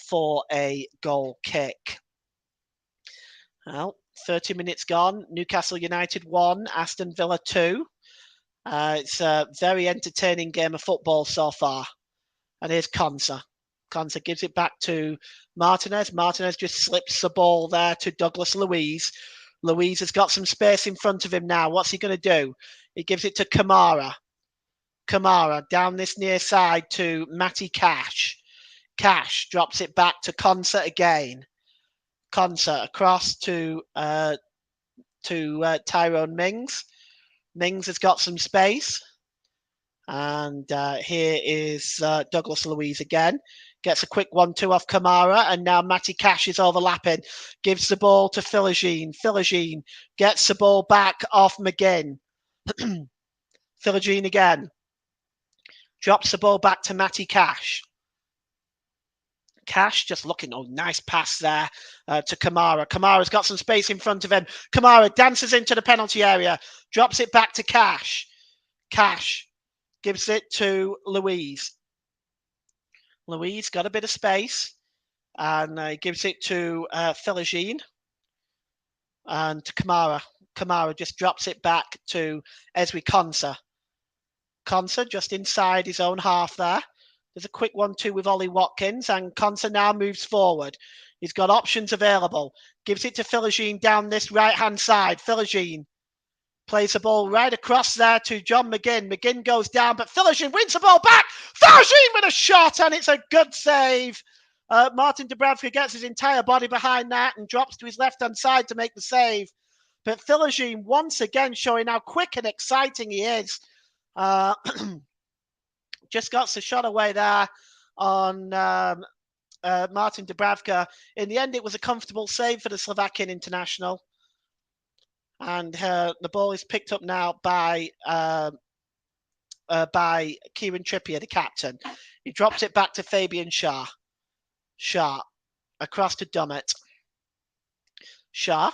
for a goal kick. Well, 30 minutes gone. Newcastle United 1, Aston Villa 2. It's a very entertaining game of football so far. And here's Konsa. Konsa gives it back to Martinez. Martinez just slips the ball there to Douglas Luiz. Luiz has got some space in front of him now. What's he going to do? He gives it to Kamara. Kamara down this near side to Matty Cash. Cash drops it back to Konsa again. Konsa across to Tyrone Mings. Mings has got some space. And here is Douglas Luiz again. Gets a quick 1-2 off Kamara. And now Matty Cash is overlapping. Gives the ball to Philogene. Philogene gets the ball back off McGinn. Philogene again. Drops the ball back to Matty Cash. Cash just looking, nice pass there to Kamara. Kamara's got some space in front of him. Kamara dances into the penalty area. Drops it back to Cash. Cash gives it to Luiz. Luiz got a bit of space and gives it to Philogene and to Kamara. Kamara just drops it back to Ezri Konsa. Konsa just inside his own half there. There's a quick 1-2 with Ollie Watkins and Konsa now moves forward. He's got options available. Gives it to Philogene down this right-hand side. Philogene plays the ball right across there to John McGinn. McGinn goes down, but Philogene wins the ball back. Philogene with a shot, and it's a good save. Martin Dubravka gets his entire body behind that and drops to his left-hand side to make the save. But Philogene once again showing how quick and exciting he is. Just got the shot away there on Martin Dubravka. In the end, it was a comfortable save for the Slovakian international. And the ball is picked up now by Kieran Trippier, the captain. He drops it back to Fabian Schär. Schär across to Dummett. Schär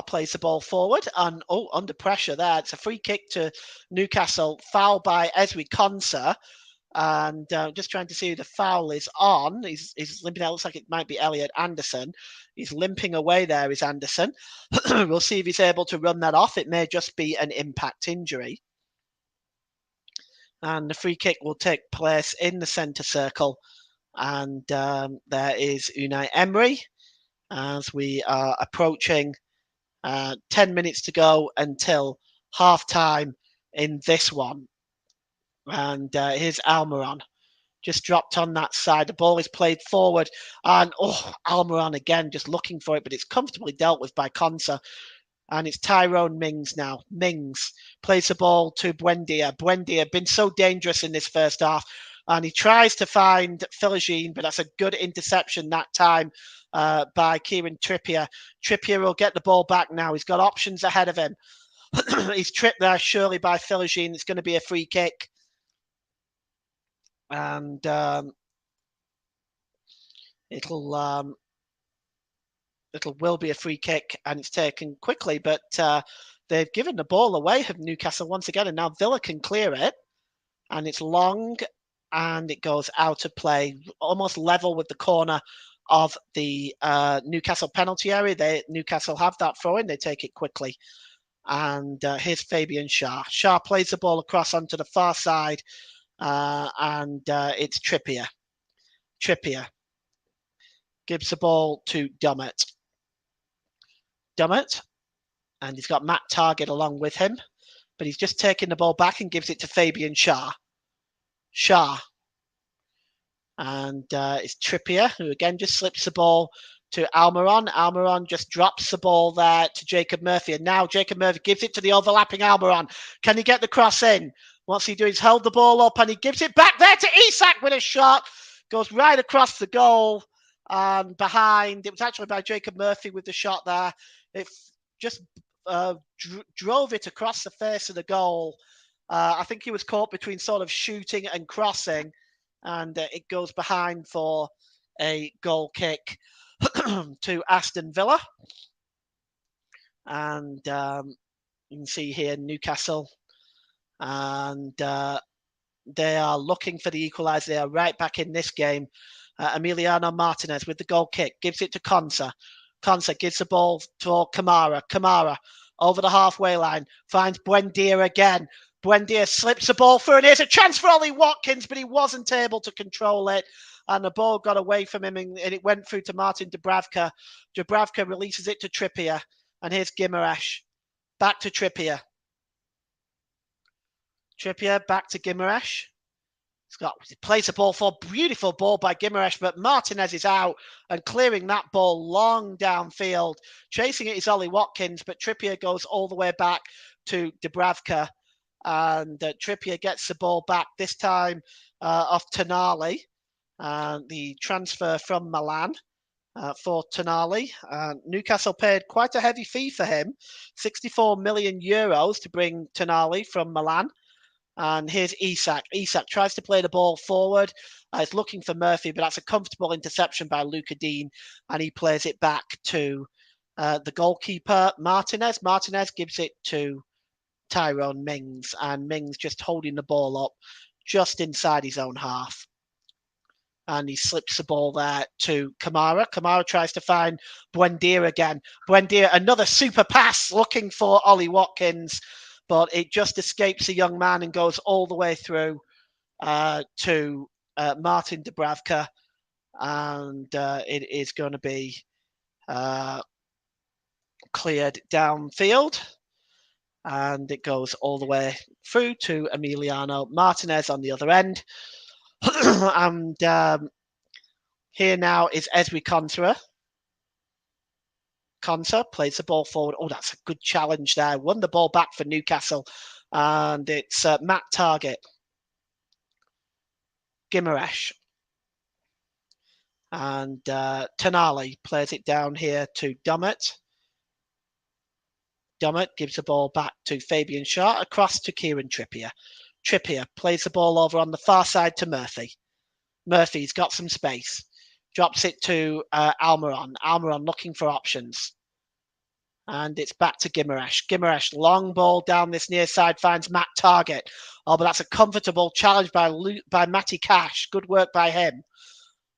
plays the ball forward and under pressure there. It's a free kick to Newcastle, foul by Ezri Konsa. And just trying to see who the foul is on. He's limping out. Looks like it might be Elliot Anderson. He's limping away there, is Anderson. We'll see if he's able to run that off. It may just be an impact injury. And the free kick will take place in the centre circle. And there is Unai Emery as we are approaching 10 minutes to go until half time in this one. And here's Almiron. Just dropped on that side. The ball is played forward. And Almiron again, just looking for it, but it's comfortably dealt with by Konsa. And it's Tyrone Mings now. Mings plays the ball to Buendia. Buendia been so dangerous in this first half. And he tries to find Philogene, but that's a good interception that time by Kieran Trippier. Trippier will get the ball back now. He's got options ahead of him. He's tripped there surely by Philogene. It's going to be a free kick. And it will be a free kick, and it's taken quickly, but they've given the ball away, have Newcastle once again, and now Villa can clear it, and it's long, and it goes out of play, almost level with the corner of the Newcastle penalty area. Newcastle have that throw in, they take it quickly, and here's Fabian Schär. Schär plays the ball across onto the far side, and it's Trippier. Trippier gives the ball to Dummett. Dummett, and he's got Matt Targett along with him, but he's just taking the ball back and gives it to Fabian Schär. Schär. And it's Trippier, who again just slips the ball to Almiron. Almiron just drops the ball there to Jacob Murphy, and now Jacob Murphy gives it to the overlapping Almiron. Can he get the cross in? What's he doing? He's held the ball up, and he gives it back there to Isak with a shot. Goes right across the goal and behind. It was actually by Jacob Murphy with the shot there. It just drove it across the face of the goal. I think he was caught between sort of shooting and crossing, and it goes behind for a goal kick to Aston Villa. And you can see here Newcastle, and they are looking for the equaliser. They are right back in this game. Emiliano Martinez with the goal kick, gives it to Konsa. Konsa gives the ball to Kamara. Kamara over the halfway line, finds Buendia again. Buendia slips the ball through, and here's a chance for Ollie Watkins, but he wasn't able to control it, and the ball got away from him, and it went through to Martin Dubravka. Dubravka releases it to Trippier, and here's Guimaraes. Back to Trippier. Trippier back to Guimaraes. He plays the ball for beautiful ball by Guimaraes, but Martinez is out and clearing that ball long downfield. Chasing it is Ollie Watkins, but Trippier goes all the way back to Dubravka, and Trippier gets the ball back this time off Tonali, the transfer from Milan for Tonali. Newcastle paid quite a heavy fee for him, 64 million euros to bring Tonali from Milan. And here's Isak. Isak tries to play the ball forward. He's looking for Murphy, but that's a comfortable interception by Luca Dean, and he plays it back to the goalkeeper, Martinez. Martinez gives it to Tyrone Mings, and Mings just holding the ball up just inside his own half. And he slips the ball there to Kamara. Kamara tries to find Buendia again. Buendia, another super pass looking for Ollie Watkins, but it just escapes a young man and goes all the way through to Martin Dubravka, and it is going to be cleared downfield, and it goes all the way through to Emiliano Martinez on the other end. And here now is Ezri Konsa. Konsa plays the ball forward. Oh, that's a good challenge there. Won the ball back for Newcastle. And it's Matt Targett. Guimaraes. And Tonali plays it down here to Dummett. Dummett gives the ball back to Fabian Schär, across to Kieran Trippier. Trippier plays the ball over on the far side to Murphy. Murphy's got some space. Drops it to Almiron. Almiron looking for options. And it's back to Guimaraes. Guimaraes, long ball down this near side, finds Matt Targett. Oh, but that's a comfortable challenge by Matty Cash. Good work by him.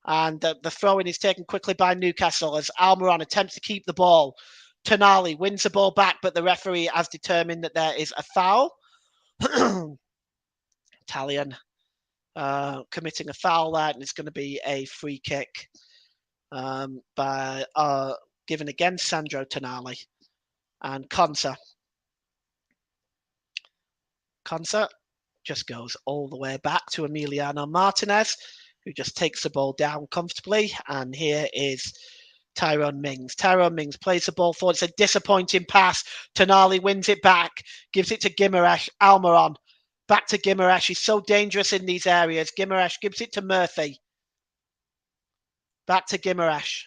And the throw-in is taken quickly by Newcastle as Almiron attempts to keep the ball. Tonali wins the ball back, but the referee has determined that there is a foul. Italian committing a foul there, and it's going to be a free kick by given against Sandro Tonali. And Konsa just goes all the way back to Emiliano Martinez, who just takes the ball down comfortably. And here is Tyrone Mings. Tyrone Mings plays the ball forward. It's a disappointing pass. Tonali wins it back, gives it to Guimaraes. Almiron back to Guimaraes. He's so dangerous in these areas. Guimaraes gives it to Murphy. Back to Guimaraes.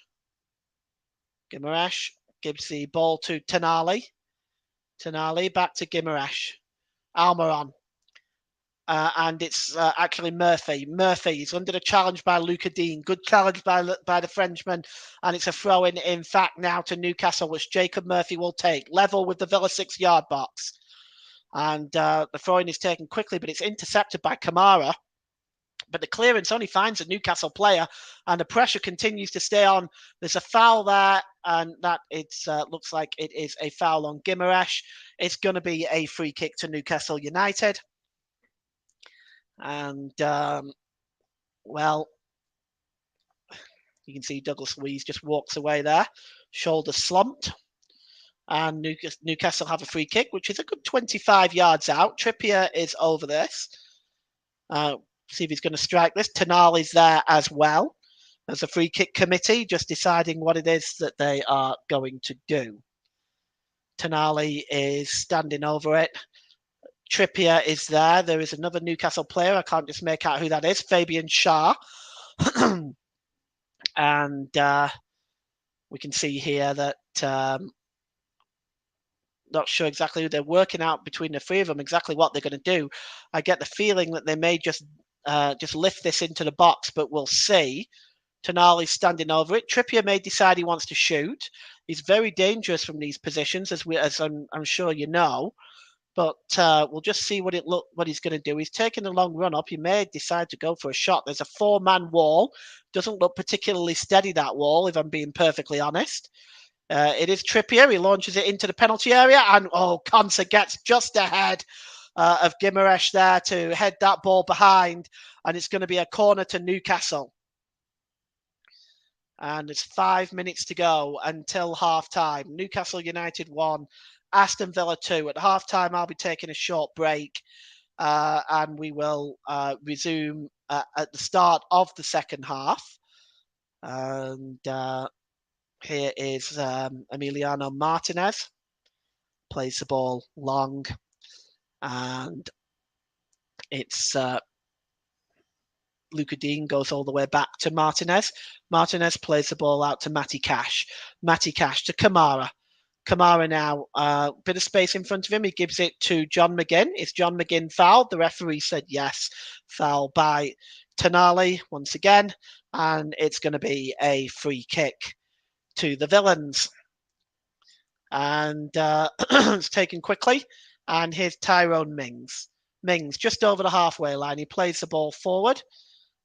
Guimaraes gives the ball to Tonali. Tonali back to Guimaraes. Almiron. And it's actually Murphy. Murphy is under the challenge by Luca Dean. Good challenge by the Frenchman. And it's a throw-in, in fact, now to Newcastle, which Jacob Murphy will take. Level with the Villa 6-yard box. And the throw-in is taken quickly, but it's intercepted by Kamara. But the clearance only finds a Newcastle player, and the pressure continues to stay on. There's a foul there, and that looks like it is a foul on Guimaraes. It's going to be a free kick to Newcastle United. And, well, you can see Douglas Luiz just walks away there, shoulders slumped. And Newcastle have a free kick, which is a good 25 yards out. Trippier is over this. See if he's going to strike this. Tonali's there as well. There's a free kick committee just deciding what it is that they are going to do. Tonali is standing over it. Trippier is there. There is another Newcastle player. I can't just make out who that is. Fabian Schär. And we can see here that not sure exactly who they're working out between the three of them, exactly what they're going to do. I get the feeling that they may just lift this into the box, but we'll see. Tonali's standing over it. Trippier may decide he wants to shoot. He's very dangerous from these positions, as I'm sure you know. But we'll just see what he's going to do. He's taking a long run up. He may decide to go for a shot. There's a 4-man wall. Doesn't look particularly steady, that wall, if I'm being perfectly honest. It is Trippier. He launches it into the penalty area. And, Konsa gets just ahead of Guimaraes there to head that ball behind. And it's going to be a corner to Newcastle. And there's 5 minutes to go until half-time. Newcastle United 1. Aston Villa 2. At half-time, I'll be taking a short break. And we will resume at the start of the second half. And here is Emiliano Martinez. Plays the ball long. And it's Luca Dean goes all the way back to Martinez. Martinez plays the ball out to Matty Cash. Matty Cash to Kamara. Kamara now, a bit of space in front of him. He gives it to John McGinn. Is John McGinn fouled? The referee said yes. Foul by Tonali once again. And it's going to be a free kick to the Villains. And it's taken quickly. And here's Tyrone Mings. Mings just over the halfway line. He plays the ball forward.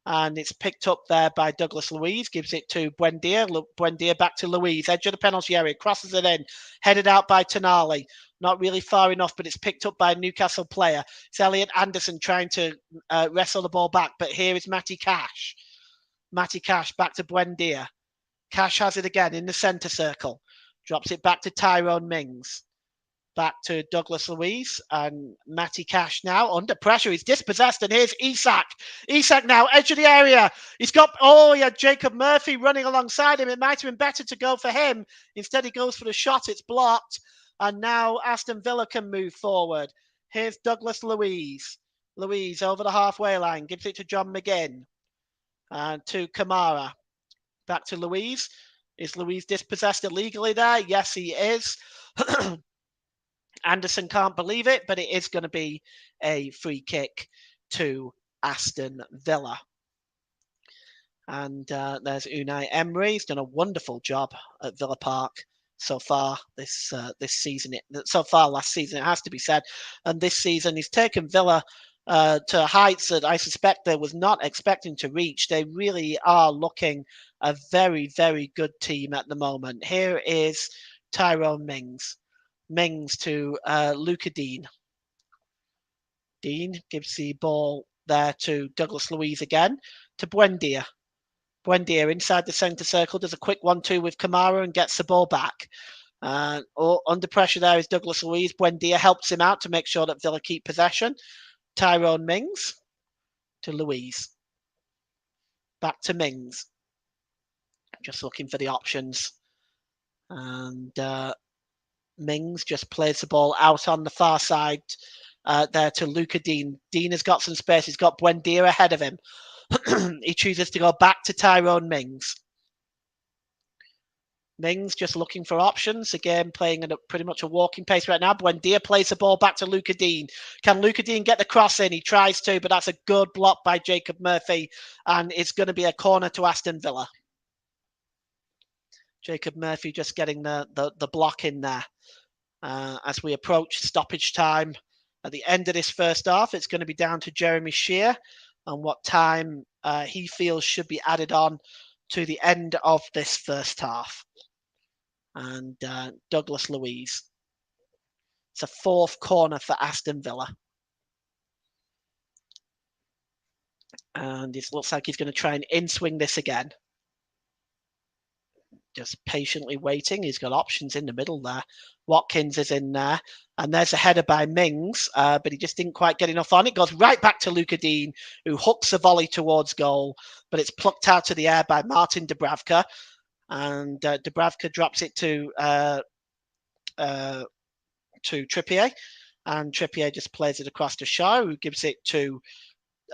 And it's picked up there by Douglas Luiz. Gives it to Buendia. Buendia back to Luiz. Edge of the penalty area. Crosses it in. Headed out by Tonali. Not really far enough, but it's picked up by a Newcastle player. It's Elliot Anderson trying to wrestle the ball back. But here is Matty Cash. Matty Cash back to Buendia. Cash has it again in the centre circle. Drops it back to Tyrone Mings. Back to Douglas Luiz and Matty Cash now under pressure. He's dispossessed, and here's Isak. Isak now, edge of the area. He had Jacob Murphy running alongside him. It might have been better to go for him. Instead, he goes for the shot. It's blocked. And now Aston Villa can move forward. Here's Douglas Luiz. Luiz over the halfway line. Gives it to John McGinn. And to Kamara. Back to Luiz. Is Luiz dispossessed illegally there? Yes, he is. Anderson can't believe it, but it is going to be a free kick to Aston Villa. And there's Unai Emery. He's done a wonderful job at Villa Park so far this season. So far last season, it has to be said. And this season, he's taken Villa to heights that I suspect they was not expecting to reach. They really are looking a very, very good team at the moment. Here is Tyrone Mings. Mings to Luca Dean. Dean gives the ball there to Douglas Luiz again, to Buendia. Buendia inside the centre circle, does a quick 1-2 with Kamara and gets the ball back. Under pressure there is Douglas Luiz. Buendia helps him out to make sure that Villa keep possession. Tyrone Mings to Luiz. Back to Mings. Just looking for the options. And Mings just plays the ball out on the far side there to Luca Dean. Dean has got some space. He's got Buendia ahead of him. He chooses to go back to Tyrone Mings. Mings just looking for options. Again, playing at pretty much a walking pace right now. Buendia plays the ball back to Luca Dean. Can Luca Dean get the cross in? He tries to, but that's a good block by Jacob Murphy. And it's going to be a corner to Aston Villa. Jacob Murphy just getting the block in there. As we approach stoppage time at the end of this first half, it's going to be down to Jeremy Shear and what time he feels should be added on to the end of this first half. And Douglas Luiz. It's a fourth corner for Aston Villa. And it looks like he's going to try and in-swing this again. Just patiently waiting. He's got options in the middle there. Watkins is in there. And there's a header by Mings, but he just didn't quite get enough on. It goes right back to Luca Dean, who hooks a volley towards goal, but it's plucked out of the air by Martin Dubravka. And Dubravka drops it to Trippier. And Trippier just plays it across to Shaw, who gives it to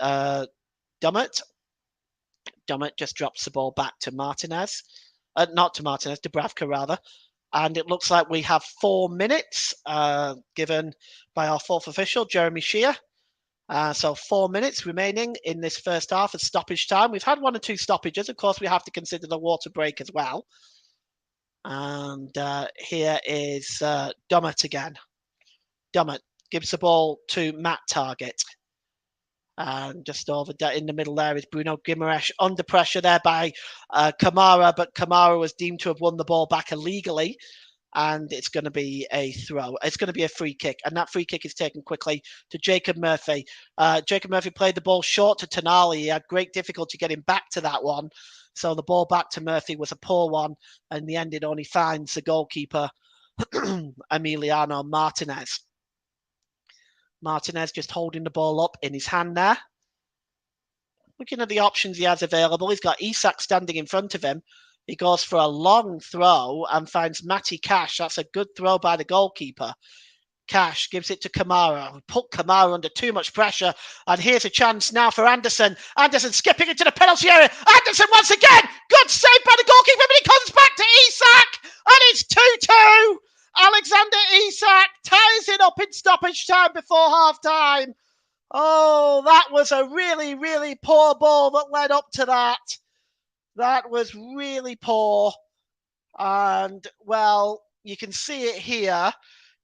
Dummett. Dummett just drops the ball back to Martinez. Not to Martinez, Dubravka rather. And it looks like we have 4 minutes given by our fourth official, Jeremy Shear. So 4 minutes remaining in this first half of stoppage time. We've had 1 or 2 stoppages. Of course, we have to consider the water break as well. And here is Dummett again. Dummett gives the ball to Matt Target. And just over in the middle there is Bruno Guimaraes under pressure there by Kamara, but Kamara was deemed to have won the ball back illegally. And it's going to be a throw. It's going to be a free kick. And that free kick is taken quickly to Jacob Murphy. Jacob Murphy played the ball short to Tonali. He had great difficulty getting back to that one. So the ball back to Murphy was a poor one. In the end, it only finds the goalkeeper, Emiliano Martinez. Martinez just holding the ball up in his hand there. Looking at the options he has available, he's got Isak standing in front of him. He goes for a long throw and finds Matty Cash. That's a good throw by the goalkeeper. Cash gives it to Kamara. Put Kamara under too much pressure. And here's a chance now for Anderson. Anderson skipping into the penalty area. Anderson once again. Good save by the goalkeeper, but he comes back to Isak. And it's 2-2. Alexander Isak ties it up in stoppage time before half-time. Oh, that was a really, really poor ball that led up to that. That was really poor. And, well, you can see it here.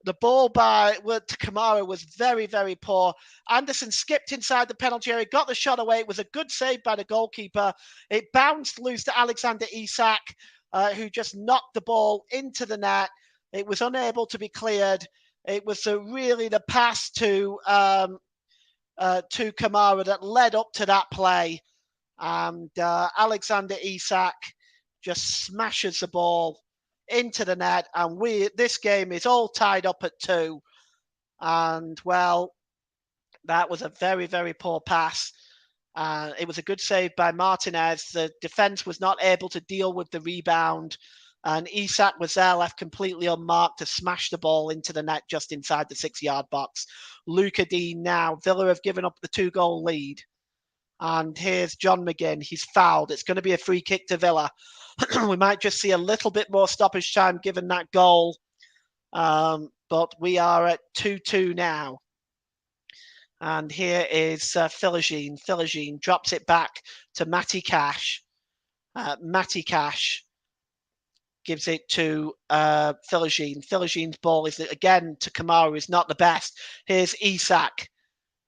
The ball to Kamara was very, very poor. Anderson skipped inside the penalty area, got the shot away. It was a good save by the goalkeeper. It bounced loose to Alexander Isak, who just knocked the ball into the net. It was unable to be cleared. It was really the pass to Kamara that led up to that play. And Alexander Isak just smashes the ball into the net. And this game is all tied up at 2. And, well, that was a very, very poor pass. It was a good save by Martinez. The defence was not able to deal with the rebound. And Isak was there left completely unmarked to smash the ball into the net just inside the 6-yard box. Luca Dean now. Villa have given up the 2-goal lead. And here's John McGinn. He's fouled. It's going to be a free kick to Villa. We might just see a little bit more stoppage time given that goal. But we are at 2-2 now. And here is Philogene. Philogene drops it back to Matty Cash. Matty Cash gives it to Philogene. Philogene's ball is, again, to Kamara, is not the best. Here's Isak.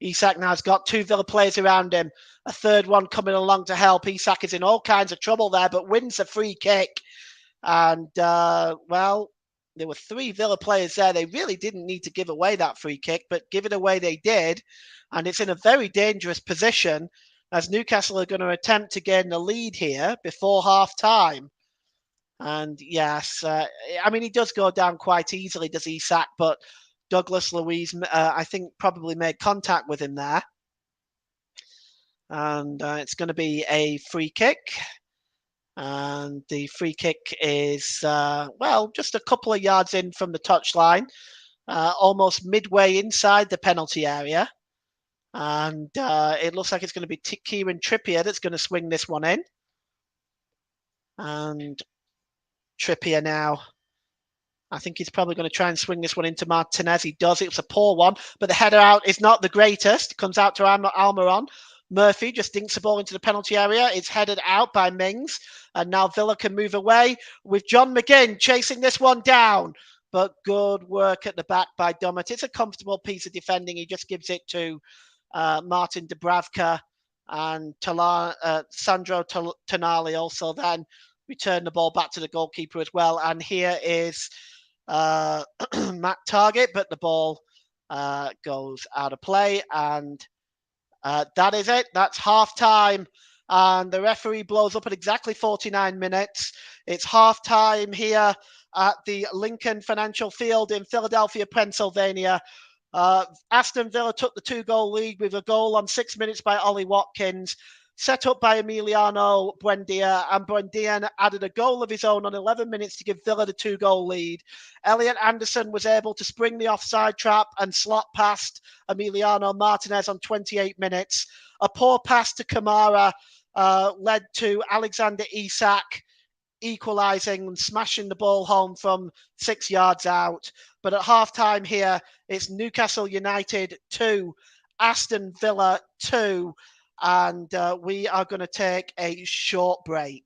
Isak now has got 2 Villa players around him. A third one coming along to help. Isak is in all kinds of trouble there, but wins a free kick. And, well, there were 3 Villa players there. They really didn't need to give away that free kick, but give it away they did. And it's in a very dangerous position as Newcastle are going to attempt to gain the lead here before half time. And yes, I mean, he does go down quite easily, does Isak, but Douglas Luiz, I think, probably made contact with him there. And it's going to be a free kick. And the free kick is, well, just a couple of yards in from the touchline, almost midway inside the penalty area. And it looks like it's going to be Kieran Trippier that's going to swing this one in. And Trippier now, I think he's probably going to try and swing this one into Martinez. He does. It was a poor one, but the header out is not the greatest. It comes out to Almiron. Murphy just dinks the ball into the penalty area. It's headed out by Mings. And now Villa can move away with John McGinn chasing this one down. But good work at the back by Dummett. It's a comfortable piece of defending. He just gives it to Martin Dubravka and Sandro Tonali also then return the ball back to the goalkeeper as well. And here is Matt Target, but the ball goes out of play. And that is it. That's half time. And the referee blows up at exactly 49 minutes. It's half time here at the Lincoln Financial Field in Philadelphia, Pennsylvania. Aston Villa took the 2-goal lead with a goal on 6 minutes by Ollie Watkins, set up by Emiliano Buendia, and Buendia added a goal of his own on 11 minutes to give Villa the 2-goal lead. Elliot Anderson was able to spring the offside trap and slot past Emiliano Martinez on 28 minutes. A poor pass to Kamara led to Alexander Isak equalising and smashing the ball home from 6 yards out. But at half-time here, it's Newcastle United 2, Aston Villa 2, and we are going to take a short break.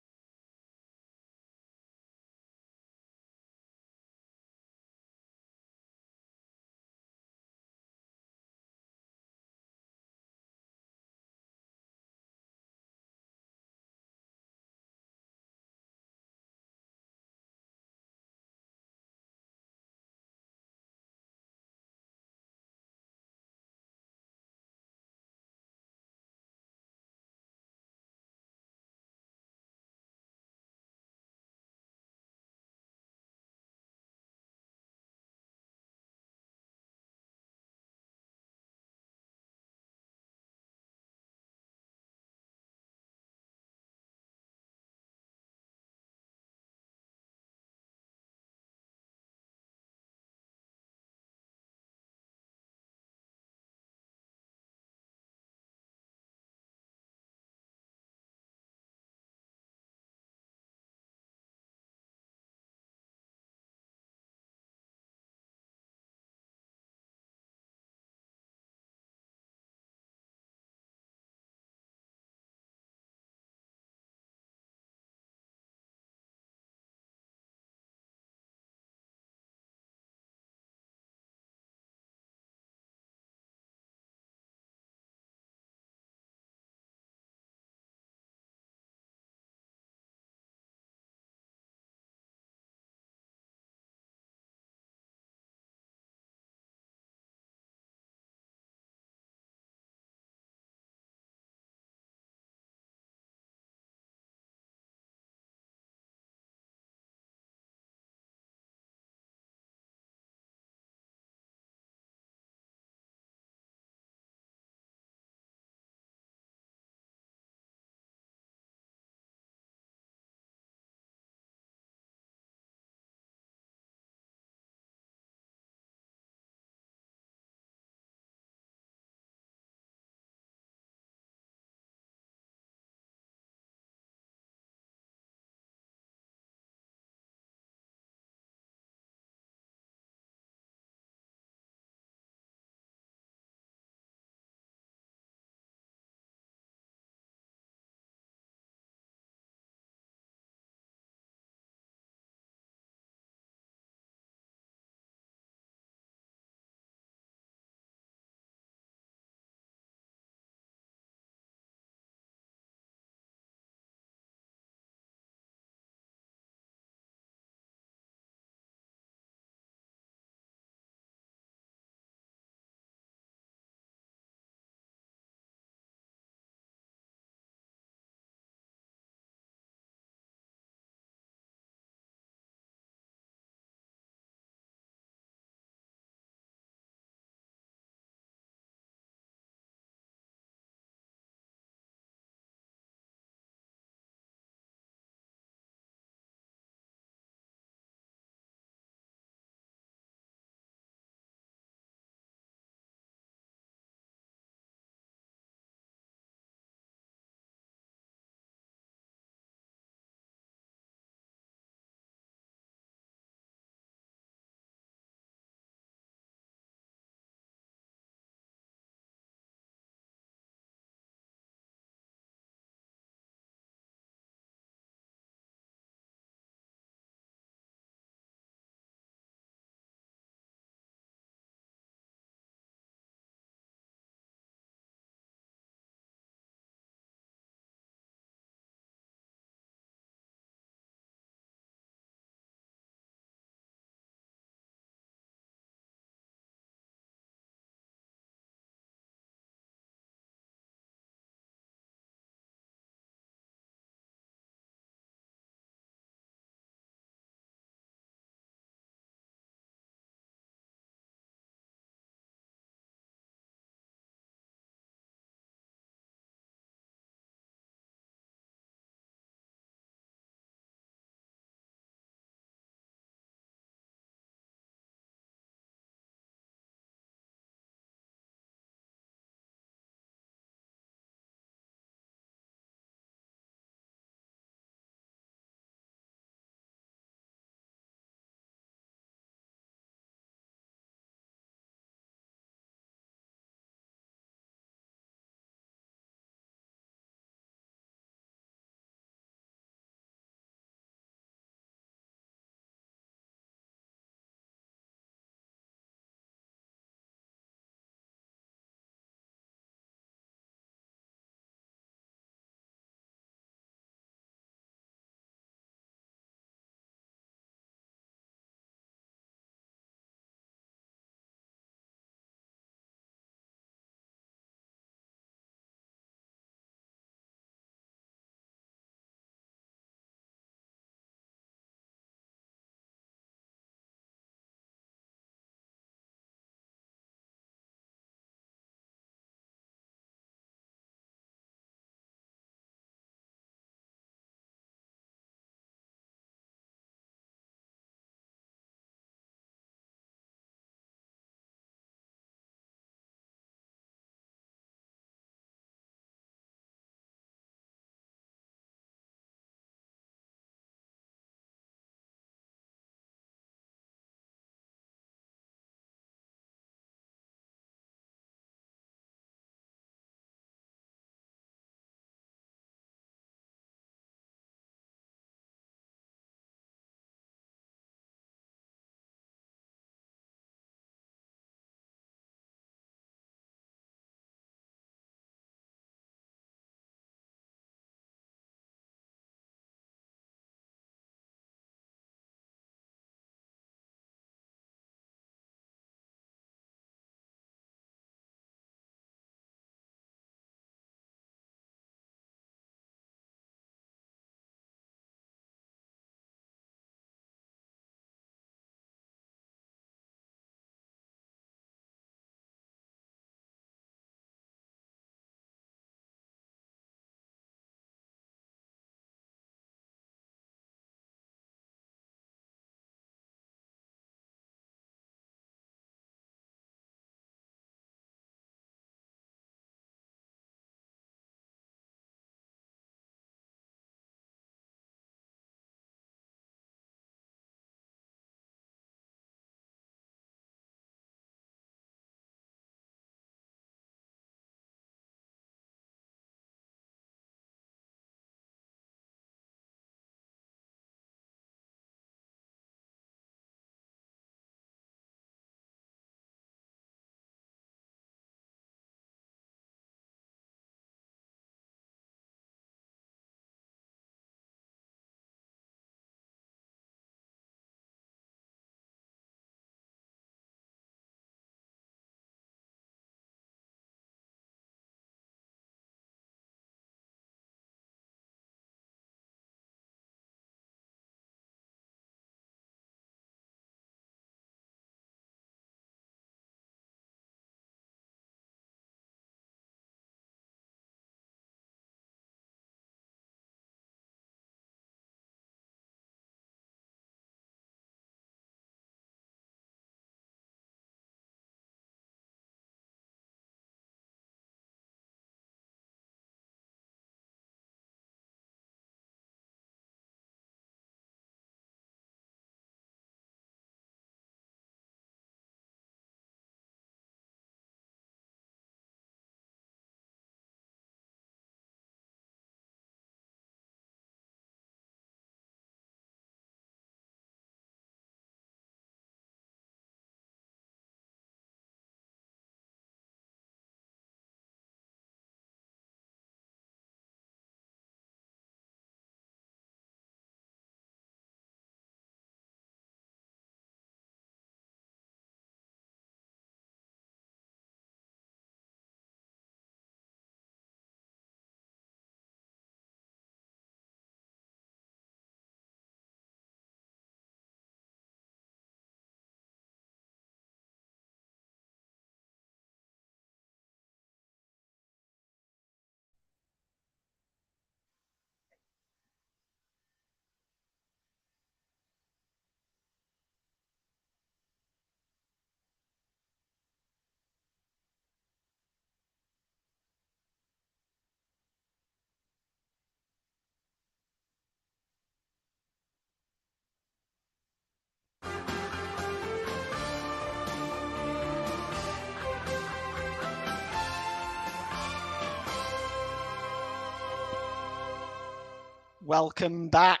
Welcome back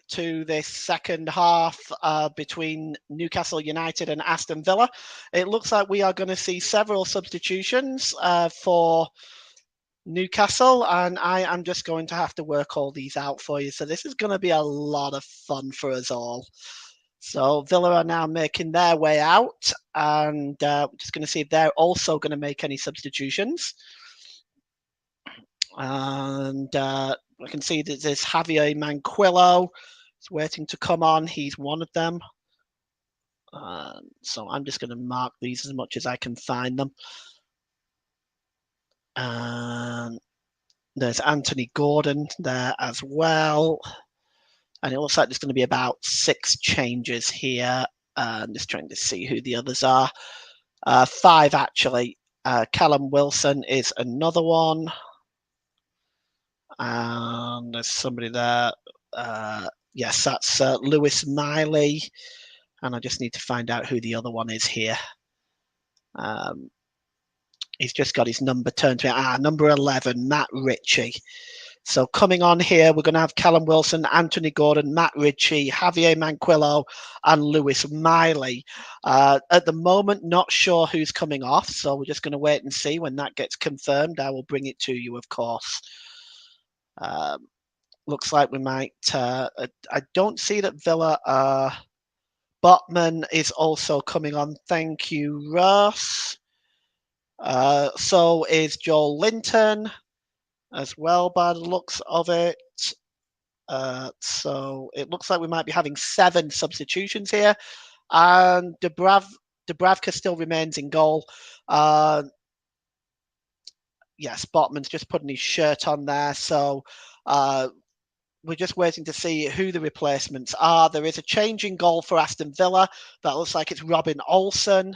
to this second half between Newcastle United and Aston Villa. It looks like we are going to see several substitutions for Newcastle, and I am just going to have to work all these out for you. So this is going to be a lot of fun for us all. So Villa are now making their way out, and we're just going to see if they're also going to make any substitutions. And I can see that there's Javier Manquillo. He's waiting to come on. He's one of them. So I'm just going to mark these as much as I can find them. And there's Anthony Gordon there as well. And it looks like there's going to be about 6 changes here. I'm just trying to see who the others are. 5 actually. Callum Wilson is another one. And there's somebody there. Yes, that's Lewis Miley. And I just need to find out who the other one is here. He's just got his number turned to me. Number 11, Matt Ritchie. So coming on here, we're going to have Callum Wilson, Anthony Gordon, Matt Ritchie, Javier Manquillo, and Lewis Miley. At the moment, not sure who's coming off, so we're just going to wait and see. When that gets confirmed, I will bring it to you, of course. Looks like we might... I don't see that Villa... Botman is also coming on. Thank you, Ross. So is Joel Linton as well, by the looks of it. So it looks like we might be having 7 substitutions here. And Dubravka still remains in goal. Yes, Botman's just putting his shirt on there. So we're just waiting to see who the replacements are. There is a change in goal for Aston Villa. That looks like it's Robin Olsen,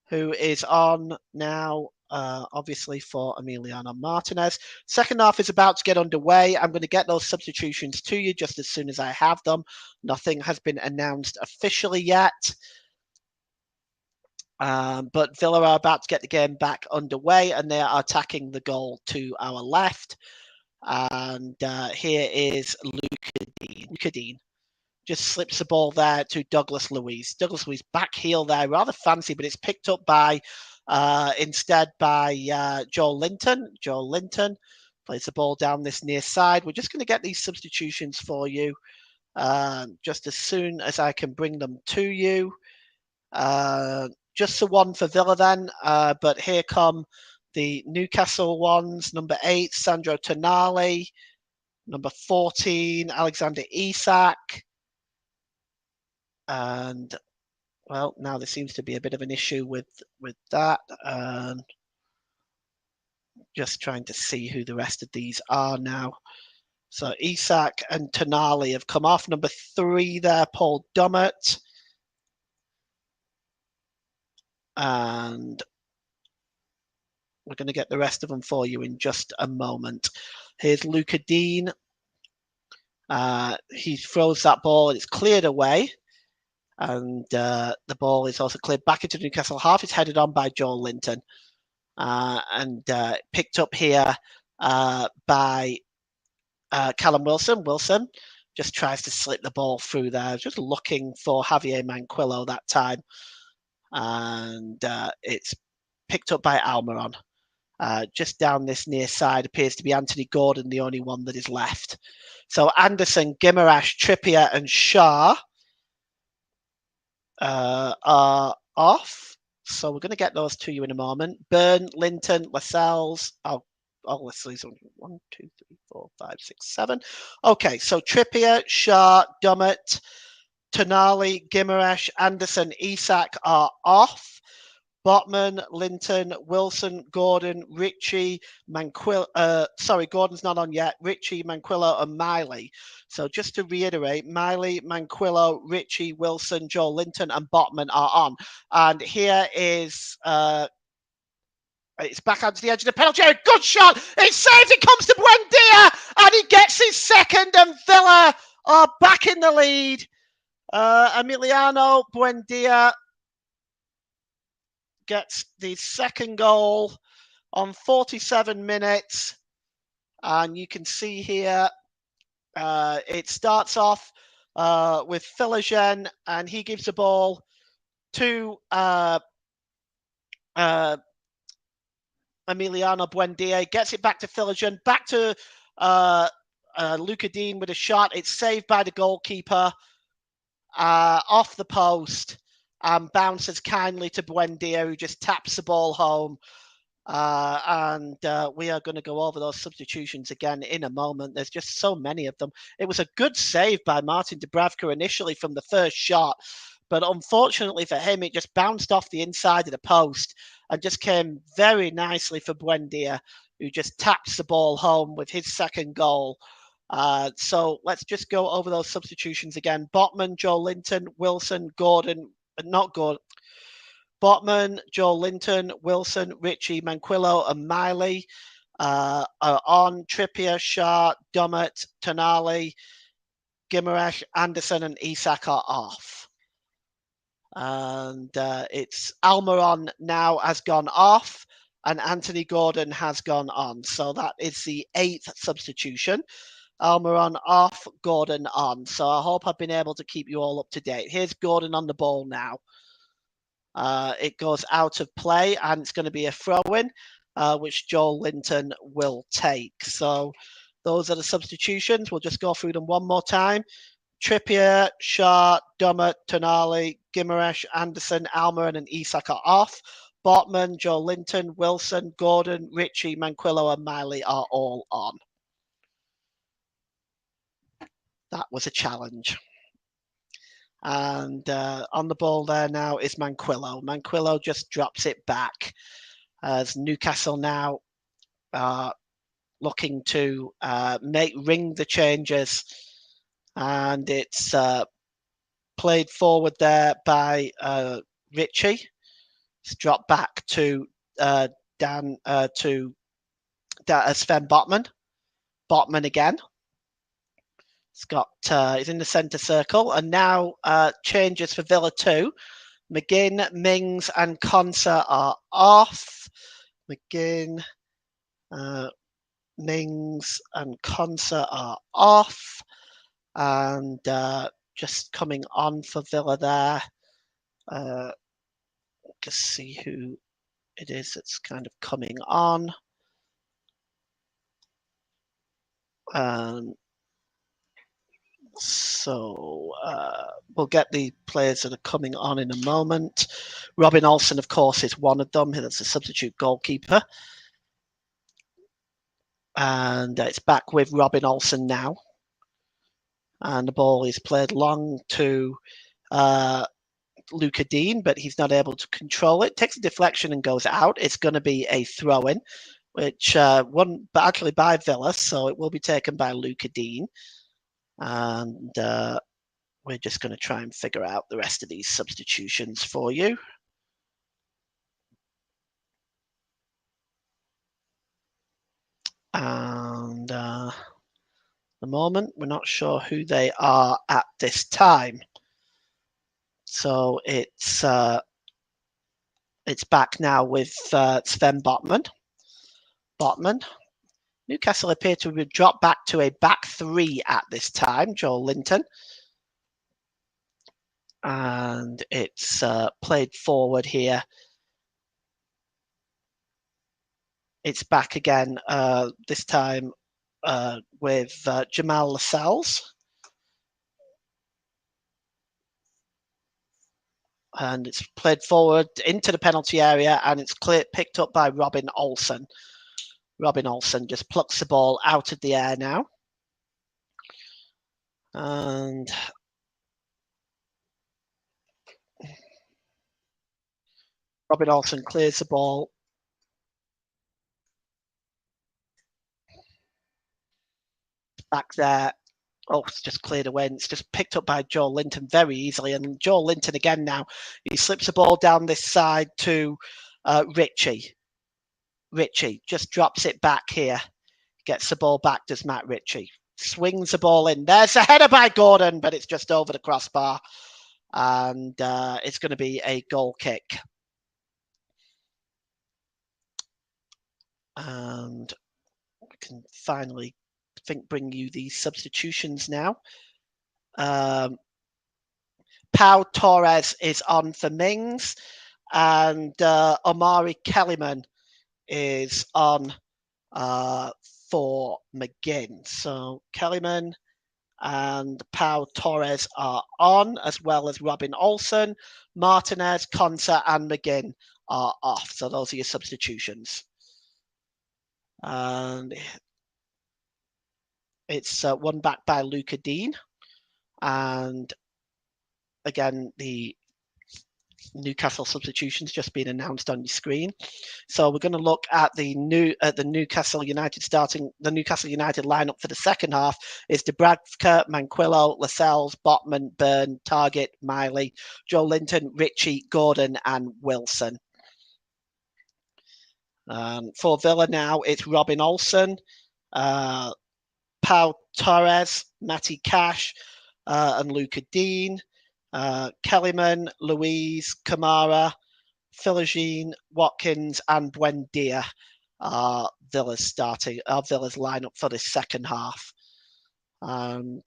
who is on now, obviously, for Emiliano Martinez. Second half is about to get underway. I'm going to get those substitutions to you just as soon as I have them. Nothing has been announced officially yet. But Villa are about to get the game back underway, and they are attacking the goal to our left. And here is Luca Dean. Just slips the ball there to Douglas Luiz. Douglas Luiz back heel there, rather fancy, but it's picked up by instead by Joel Linton. Joel Linton plays the ball down this near side. We're just going to get these substitutions for you just as soon as I can bring them to you. Just the one for Villa then, but here come the Newcastle ones. Number 8, Sandro Tonali. Number 14, Alexander Isak. And, well, now there seems to be a bit of an issue with that. Just trying to see who the rest of these are now. So Isak and Tonali have come off. Number 3 there, Paul Dummett. And we're going to get the rest of them for you in just a moment. Here's Luca Dean. He throws that ball and it's cleared away. And the ball is also cleared back into Newcastle half. It's headed on by Joel Linton. And picked up here by Callum Wilson. Wilson just tries to slip the ball through there. Just looking for Javier Manquillo that time. And it's picked up by Almiron. Just down this near side appears to be Anthony Gordon, the only one that is left. So Anderson, Guimaraes, Trippier and Shaw are off. So we're going to get those to you in a moment. Byrne, Linton, Lascelles. Let's see. 1, 2, 3, 4, 5, 6, 7. Okay, so Trippier, Shaw, Dummett, Tonali, Guimaraes, Anderson, Isak are off. Botman, Linton, Wilson, Gordon, Ritchie, Manquillo. Gordon's not on yet. Ritchie, Manquillo, and Miley. So just to reiterate, Miley, Manquillo, Ritchie, Wilson, Joel Linton, and Botman are on. And here is it's back onto the edge of the penalty area. Good shot. It's saved. It comes to Buendia, and he gets his second. And Villa are back in the lead. Emiliano Buendia gets the second goal on 47 minutes. And you can see here It starts off with Philogen, and he gives the ball to Emiliano Buendia, gets it back to Philogen, back to Luca Dean with a shot. It's saved by the goalkeeper off the post and bounces kindly to Buendia, who just taps the ball home. And we are going to go over those substitutions again in a moment. There's just so many of them. It was a good save by Martin Dubravka initially from the first shot, but unfortunately for him, it just bounced off the inside of the post and just came very nicely for Buendia, who just taps the ball home with his second goal. So let's just go over those substitutions again. Botman, Joe Linton, Wilson, Gordon, not Gordon. Botman, Joe Linton, Wilson, Ritchie, Manquillo, and Miley are on. Trippier, Shah, Dummett, Tonali, Guimaraes, Anderson, and Isak are off. And it's Almiron now has gone off, and Anthony Gordon has gone on. So that is the 8th substitution. Almiron off, Gordon on. So I hope I've been able to keep you all up to date. Here's Gordon on the ball now. It goes out of play, and it's going to be a throw-in, which Joel Linton will take. So those are the substitutions. We'll just go through them one more time. Trippier, Shah, Dummett, Tonali, Guimaraes, Anderson, Almiron, and Isak are off. Botman, Joe Linton, Wilson, Gordon, Ritchie, Manquillo, and Miley are all on. That was a challenge. And on the ball there now is Manquillo. Manquillo just drops it back as Newcastle now looking to ring the changes. And it's played forward there by Ritchie. It's dropped back to Sven Botman. Botman again. He's in the centre circle, and now changes for Villa 2. McGinn, Mings, and Konsa are off. McGinn, Mings, and Konsa are off. And just coming on for Villa there. Just see who it is that's kind of coming on. So we'll get the players that are coming on in a moment. Robin Olsen, of course, is one of them. That's a substitute goalkeeper. And it's back with Robin Olsen now. And the ball is played long to Luca Dean, but he's not able to control it. Takes a deflection and goes out. It's going to be a throw-in, which won actually by Villa, so it will be taken by Luca Dean. And we're just going to try and figure out the rest of these substitutions for you. And the moment, we're not sure who they are at this time. So it's back now with Sven Botman. Newcastle appear to have dropped back to a back 3 at this time, Joel Linton. And it's played forward here. It's back again, this time with Jamal Lascelles. And it's played forward into the penalty area, and it's picked up by Robin Olsen. Robin Olsen just plucks the ball out of the air now. And Robin Olsen clears the ball. Back there. Oh, it's just cleared away, and it's just picked up by Joel Linton very easily. And Joel Linton again now, he slips the ball down this side to Ritchie. Ritchie just drops it back here. Gets the ball back, does Matt Ritchie. Swings the ball in. There's a header by Gordon, but it's just over the crossbar. And it's going to be a goal kick. And we can finally think bring you the substitutions now. Pau Torres is on for Mings, and Omari Kellyman is on for McGinn. So Kellyman and Pau Torres are on, as well as Robin Olsen. Martinez, Konsa, and McGinn are off. So those are your substitutions. And it's won back by Luca Dean. And again, the Newcastle substitutions just been announced on your screen. So we're going to look at the Newcastle United starting. The Newcastle United lineup for the second half is Dubravka, Manquillo, Lascelles, Botman, Byrne, Targett, Miley, Joe Linton, Ritchie, Gordon, and Wilson. For Villa now, it's Robin Olsen, Pau Torres, Matty Cash, and Luca Dean. Kellyman, Louise, Kamara, Philogene, Watkins, and Buendia are Villa's lineup for the second half. And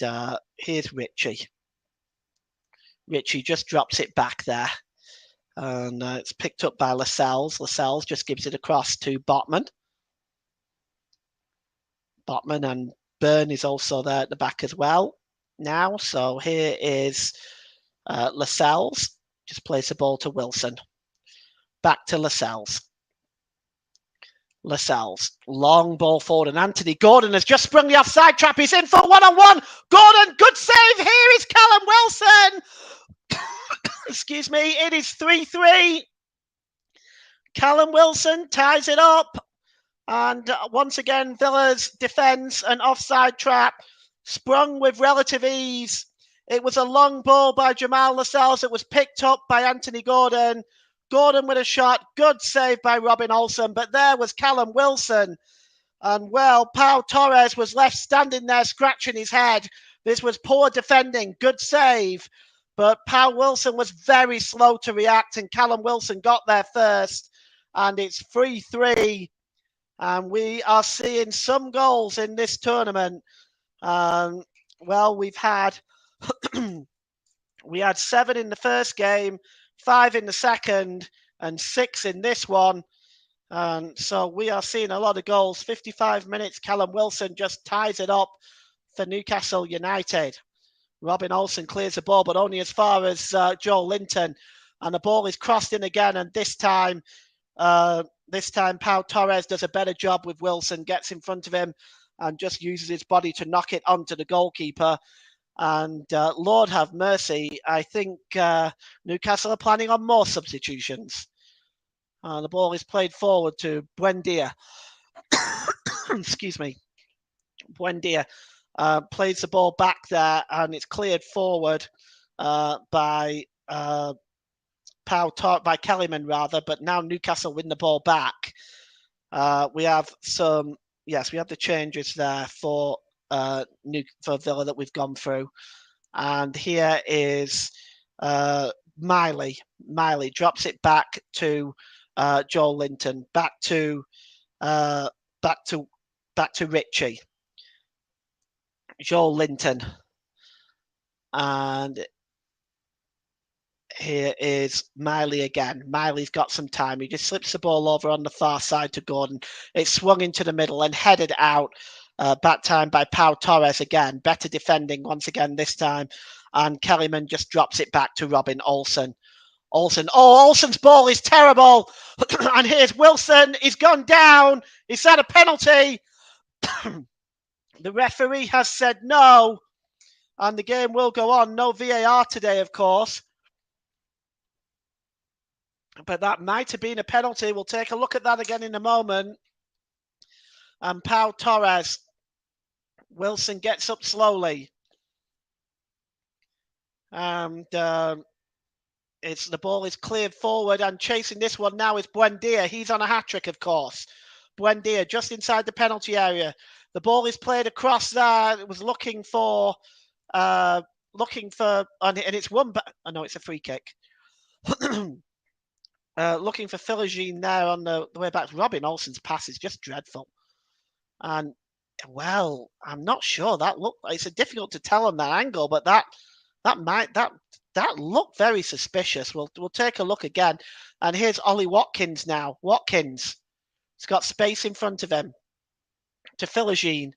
here's Ritchie. Ritchie just drops it back there. And it's picked up by Lascelles. Lascelles just gives it across to Botman. Botman and Byrne is also there at the back as well now. So here is Lascelles. Just plays the ball to Wilson. Back to Lascelles. Lascelles. Long ball forward, and Anthony Gordon has just sprung the offside trap. He's in for one-on-one. Gordon, good save. Here is Callum Wilson. Excuse me. It is 3-3. Callum Wilson ties it up. And once again, Villa's defence and offside trap sprung with relative ease. It was a long ball by Jamal Lascelles. It was picked up by Anthony Gordon. Gordon with a shot. Good save by Robin Olsen. But there was Callum Wilson. And, well, Pau Torres was left standing there scratching his head. This was poor defending. Good save. But Pau Wilson was very slow to react, and Callum Wilson got there first. And it's 3-3. And we are seeing some goals in this tournament. Well, we've had... we had 7 in the first game, 5 in the second, and 6 in this one. So we are seeing a lot of goals. 55 minutes, Callum Wilson just ties it up for Newcastle United. Robin Olsen clears the ball, but only as far as Joe Linton. And the ball is crossed in again, and this time Pau Torres does a better job with Wilson, gets in front of him, and just uses his body to knock it onto the goalkeeper. And Lord have mercy, I think Newcastle are planning on more substitutions. The ball is played forward to Buendia. Excuse me. Buendia plays the ball back there, and it's cleared forward by Kellyman rather. But now Newcastle win the ball back. We have the changes there for Villa that we've gone through, and here is Miley. Miley drops it back to Joel Linton, back to Ritchie. Joel Linton, and here is Miley again. Miley's got some time. He just slips the ball over on the far side to Gordon. It's swung into the middle and headed out. Back time by Pau Torres again. Better defending once again this time. And Kellyman just drops it back to Robin Olsen. Olsen's ball is terrible. And here's Wilson. He's gone down. He's had a penalty. The referee has said no. And the game will go on. No VAR today, of course. But that might have been a penalty. We'll take a look at that again in a moment. And Pau Torres. Wilson gets up slowly. And the ball is cleared forward, and chasing this one now is Buendia. He's on a hat-trick, of course. Buendia just inside the penalty area. The ball is played across there. It was looking for, and it's one back. Oh, no, it's a free kick. Looking for Philogene there on the way back. Robin Olsen's pass is just dreadful. And Well, I'm not sure. It's difficult to tell on that angle, but that looked very suspicious. We'll take a look again. And here's Ollie Watkins now. Watkins. He's got space in front of him to Philogene.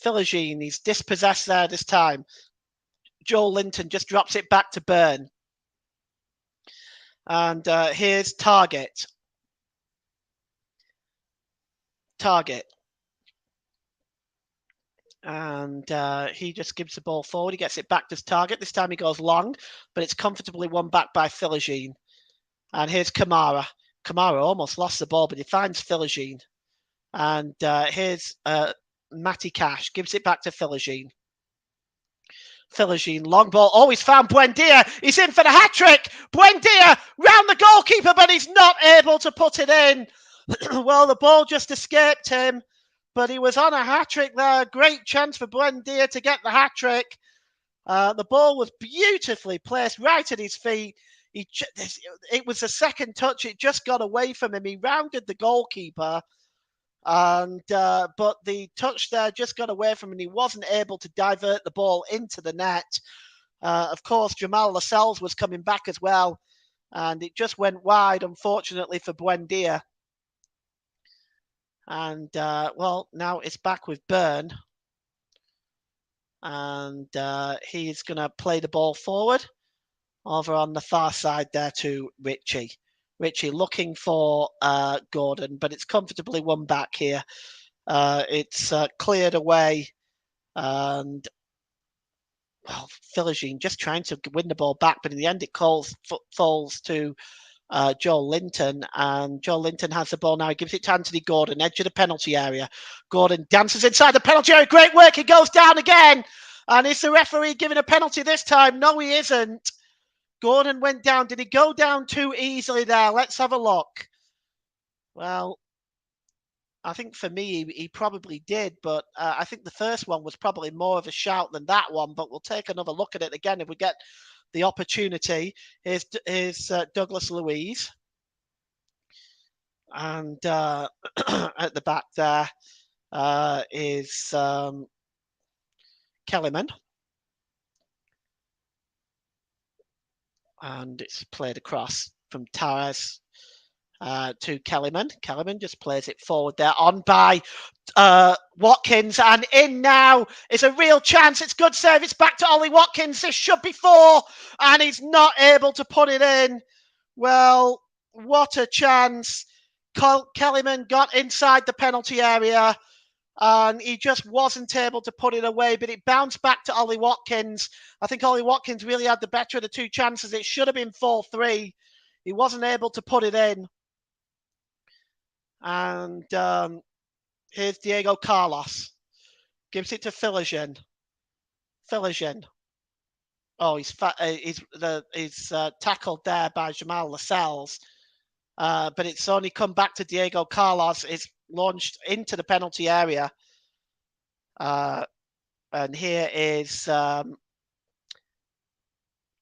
Philogene, he's dispossessed there this time. Joel Linton just drops it back to Byrne. And here's Target. And he just gives the ball forward. He gets it back to Target. This time he goes long, but it's comfortably won back by Philogene. And here's Kamara. Kamara almost lost the ball, but he finds Philogene. And here's Matty Cash. Gives it back to Philogene. Philogene, long ball. Oh, he's found Buendia. He's in for the hat-trick. Buendia round the goalkeeper, but he's not able to put it in. Well, the ball just escaped him, but he was on a hat-trick there. Great chance for Buendia to get the hat-trick. The ball was beautifully placed right at his feet. It was a second touch. It just got away from him. He rounded the goalkeeper, and but the touch there just got away from him. He wasn't able to divert the ball into the net. Of course, Jamal Lascelles was coming back as well, and it just went wide, unfortunately, for Buendia. And well, now it's back with Byrne, and he's going to play the ball forward over on the far side there to Richie. Richie looking for Gordon, but it's comfortably won back here. It's cleared away, and well, Philogene just trying to win the ball back, but in the end it falls to Joel Linton, and Joel Linton has the ball now. He gives it to Anthony Gordon, edge of the penalty area. Gordon dances inside the penalty area. Great work. He goes down again. And is the referee giving a penalty this time? No, he isn't. Gordon went down. Did he go down too easily there? Let's have a look. Well, I think for me, he probably did, but I think the first one was probably more of a shout than that one, but we'll take another look at it again if we get the opportunity. Here's Douglas Luiz. And at the back there is Kellyman. And it's played across from Tavares to Kellyman. Kellyman just plays it forward there, on by Watkins, and in now is a real chance. It's good save. It's back to Ollie Watkins. This should be 4, and he's not able to put it in. Well, what a chance. Kellyman got inside the penalty area, and he just wasn't able to put it away, but it bounced back to Ollie Watkins. I think Ollie Watkins really had the better of the two chances. It should have been 4-3. He wasn't able to put it in. And here's Diego Carlos. Gives it to Philogene. Oh, he's tackled there by Jamal Lascelles. But it's only come back to Diego Carlos. It's launched into the penalty area. And here is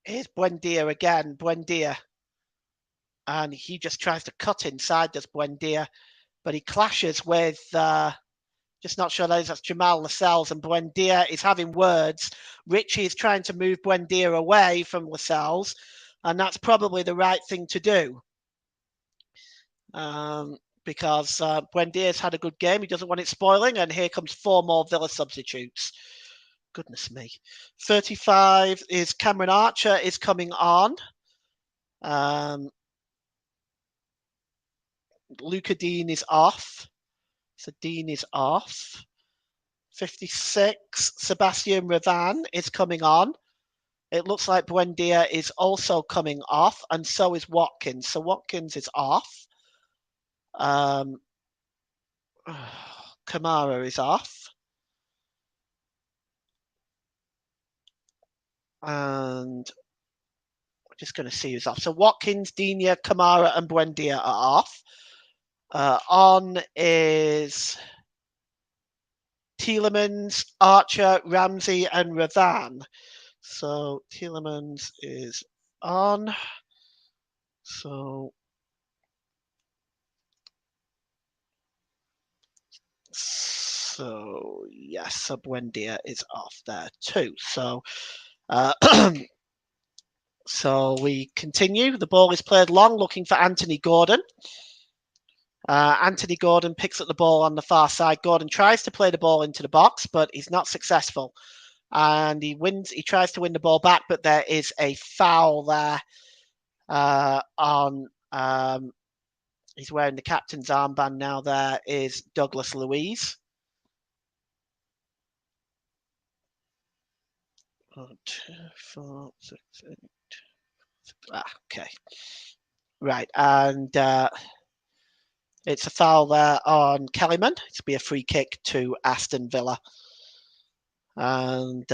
here's Buendia again. Buendia. And he just tries to cut inside, does Buendia. But he clashes with, just not sure that's Jamal Lascelles, and Buendia is having words. Richie is trying to move Buendia away from Lascelles, and that's probably the right thing to do. Because Buendia's had a good game. He doesn't want it spoiling, and here comes 4 more Villa substitutes. Goodness me. 35 is Cameron Archer is coming on. Luca Dean is off. So Dean is off. 56, Sebastian Ravan is coming on. It looks like Buendia is also coming off, and so is Watkins. So Watkins is off. Kamara is off. And we're just going to see who's off. So Watkins, Digne, Kamara, and Buendia are off. On is Tielemans, Archer, Ramsey, and Ravan. So Tielemans is on. So So yes, Buendia is off there too. So so we continue. The ball is played long, looking for Anthony Gordon. Anthony Gordon picks up the ball on the far side. Gordon tries to play the ball into the box, but he's not successful. And he wins. He tries to win the ball back, but there is a foul there on. He's wearing the captain's armband now. There is Douglas Luiz. 1, 2, 4, 6, 8. Okay. Right, and it's a foul there on Kellyman. It's be a free kick to Aston Villa. And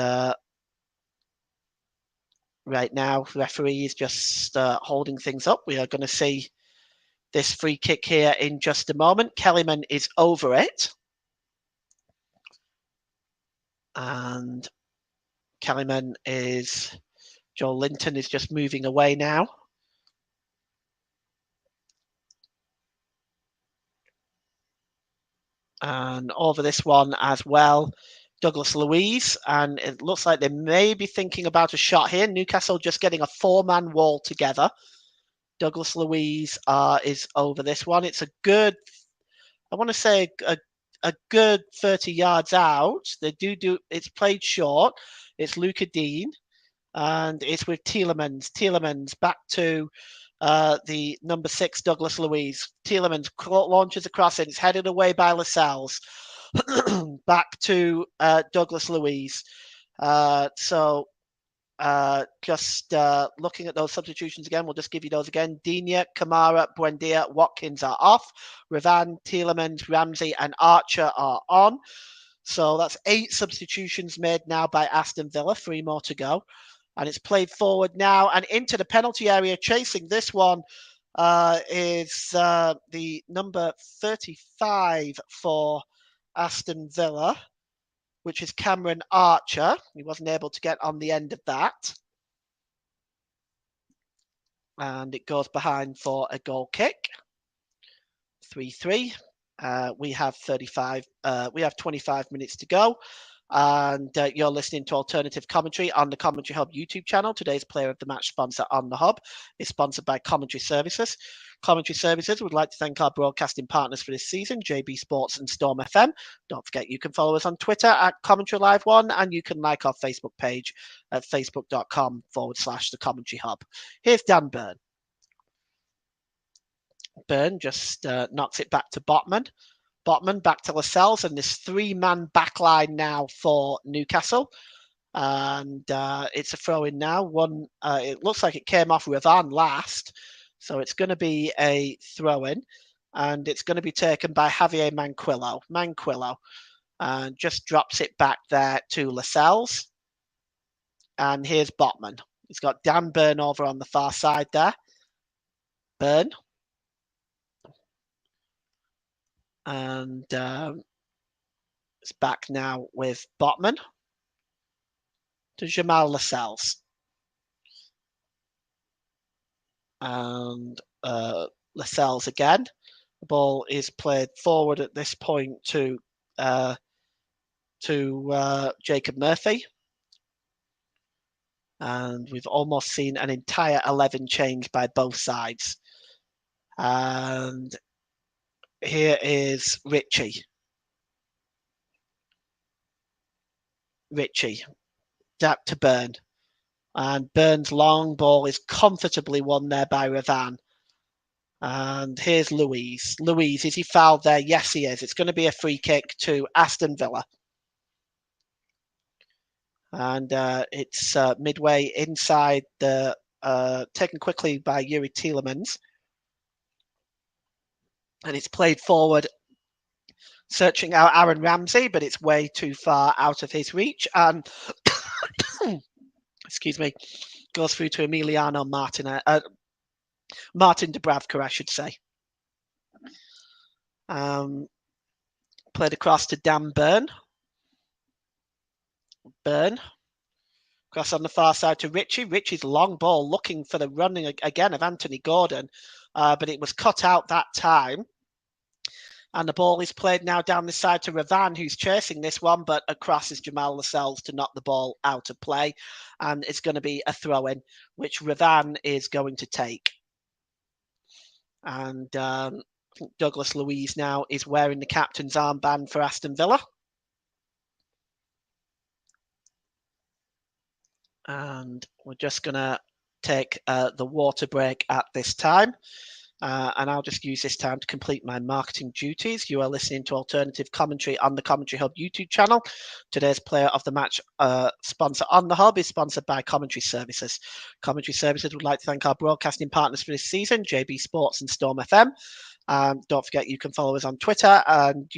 right now, the referee is just holding things up. We are going to see this free kick here in just a moment. Kellyman is over it. And Kellyman is... Joel Linton is just moving away now. And over this one as well, Douglas Luiz. And it looks like they may be thinking about a shot here. Newcastle just getting a 4-man wall together. Douglas Luiz is over this one. It's a good, I want to say a good 30 yards out. They do it's played short. It's Luca Dean. And it's with Tielemans. Tielemans back to the number 6, Douglas Luiz. Tielemans launches across it. It's headed away by Lascelles. Back to Douglas Luiz. Just looking at those substitutions again, we'll just give you those again. Digne, Kamara, Buendia, Watkins are off. Revan, Tielemans, Ramsey, and Archer are on. So that's 8 substitutions made now by Aston Villa. 3 more to go. And it's played forward now and into the penalty area. Chasing this one is the number 35 for Aston Villa, which is Cameron Archer. He wasn't able to get on the end of that. And it goes behind for a goal kick. 3-3. We have 25 minutes to go. And you're listening to Alternative Commentary on the Commentary Hub YouTube channel. Today's Player of the Match sponsor on the Hub is sponsored by Commentary Services. Commentary Services would like to thank our broadcasting partners for this season, JB Sports and Storm FM. Don't forget you can follow us on Twitter at Commentary Live 1, and you can like our Facebook page at facebook.com/the Commentary Hub. Here's Dan Burn. Burn just knocks it back to Botman. Botman back to Lascelles, and this 3-man backline now for Newcastle. And it's a throw-in now. It looks like it came off Revan last, so it's going to be a throw-in, and it's going to be taken by Javier Manquillo. Manquillo just drops it back there to Lascelles. And here's Botman. He's got Dan Burn over on the far side there. Burn. And it's back now with Botman to Jamal Lascelles. And Lascelles again. The ball is played forward at this point to Jacob Murphy. And we've almost seen an entire 11 change by both sides. And here is Richie. Richie, back to Burn. And Burn's long ball is comfortably won there by Revan. And here's Luiz. Luiz, is he fouled there? Yes, he is. It's going to be a free kick to Aston Villa. And it's midway inside the taken quickly by Yuri Tielemans. And it's played forward, searching out Aaron Ramsey, but it's way too far out of his reach. And, excuse me, goes through to Emiliano Martin Dubravka, I should say. Played across to Dan Burn. Burn. Cross on the far side to Richie. Richie's long ball looking for the running again of Anthony Gordon, but it was cut out that time. And the ball is played now down the side to Ravan, who's chasing this one, but across is Jamal Lascelles to knock the ball out of play. And it's going to be a throw-in, which Ravan is going to take. And Douglas Luiz now is wearing the captain's armband for Aston Villa. And we're just going to take the water break at this time. And I'll just use this time to complete my marketing duties. You are listening to alternative commentary on the Commentary Hub YouTube channel. Today's player of the match sponsor on the Hub is sponsored by Commentary Services. Commentary Services would like to thank our broadcasting partners for this season, JB Sports and Storm FM. Don't forget you can follow us on Twitter and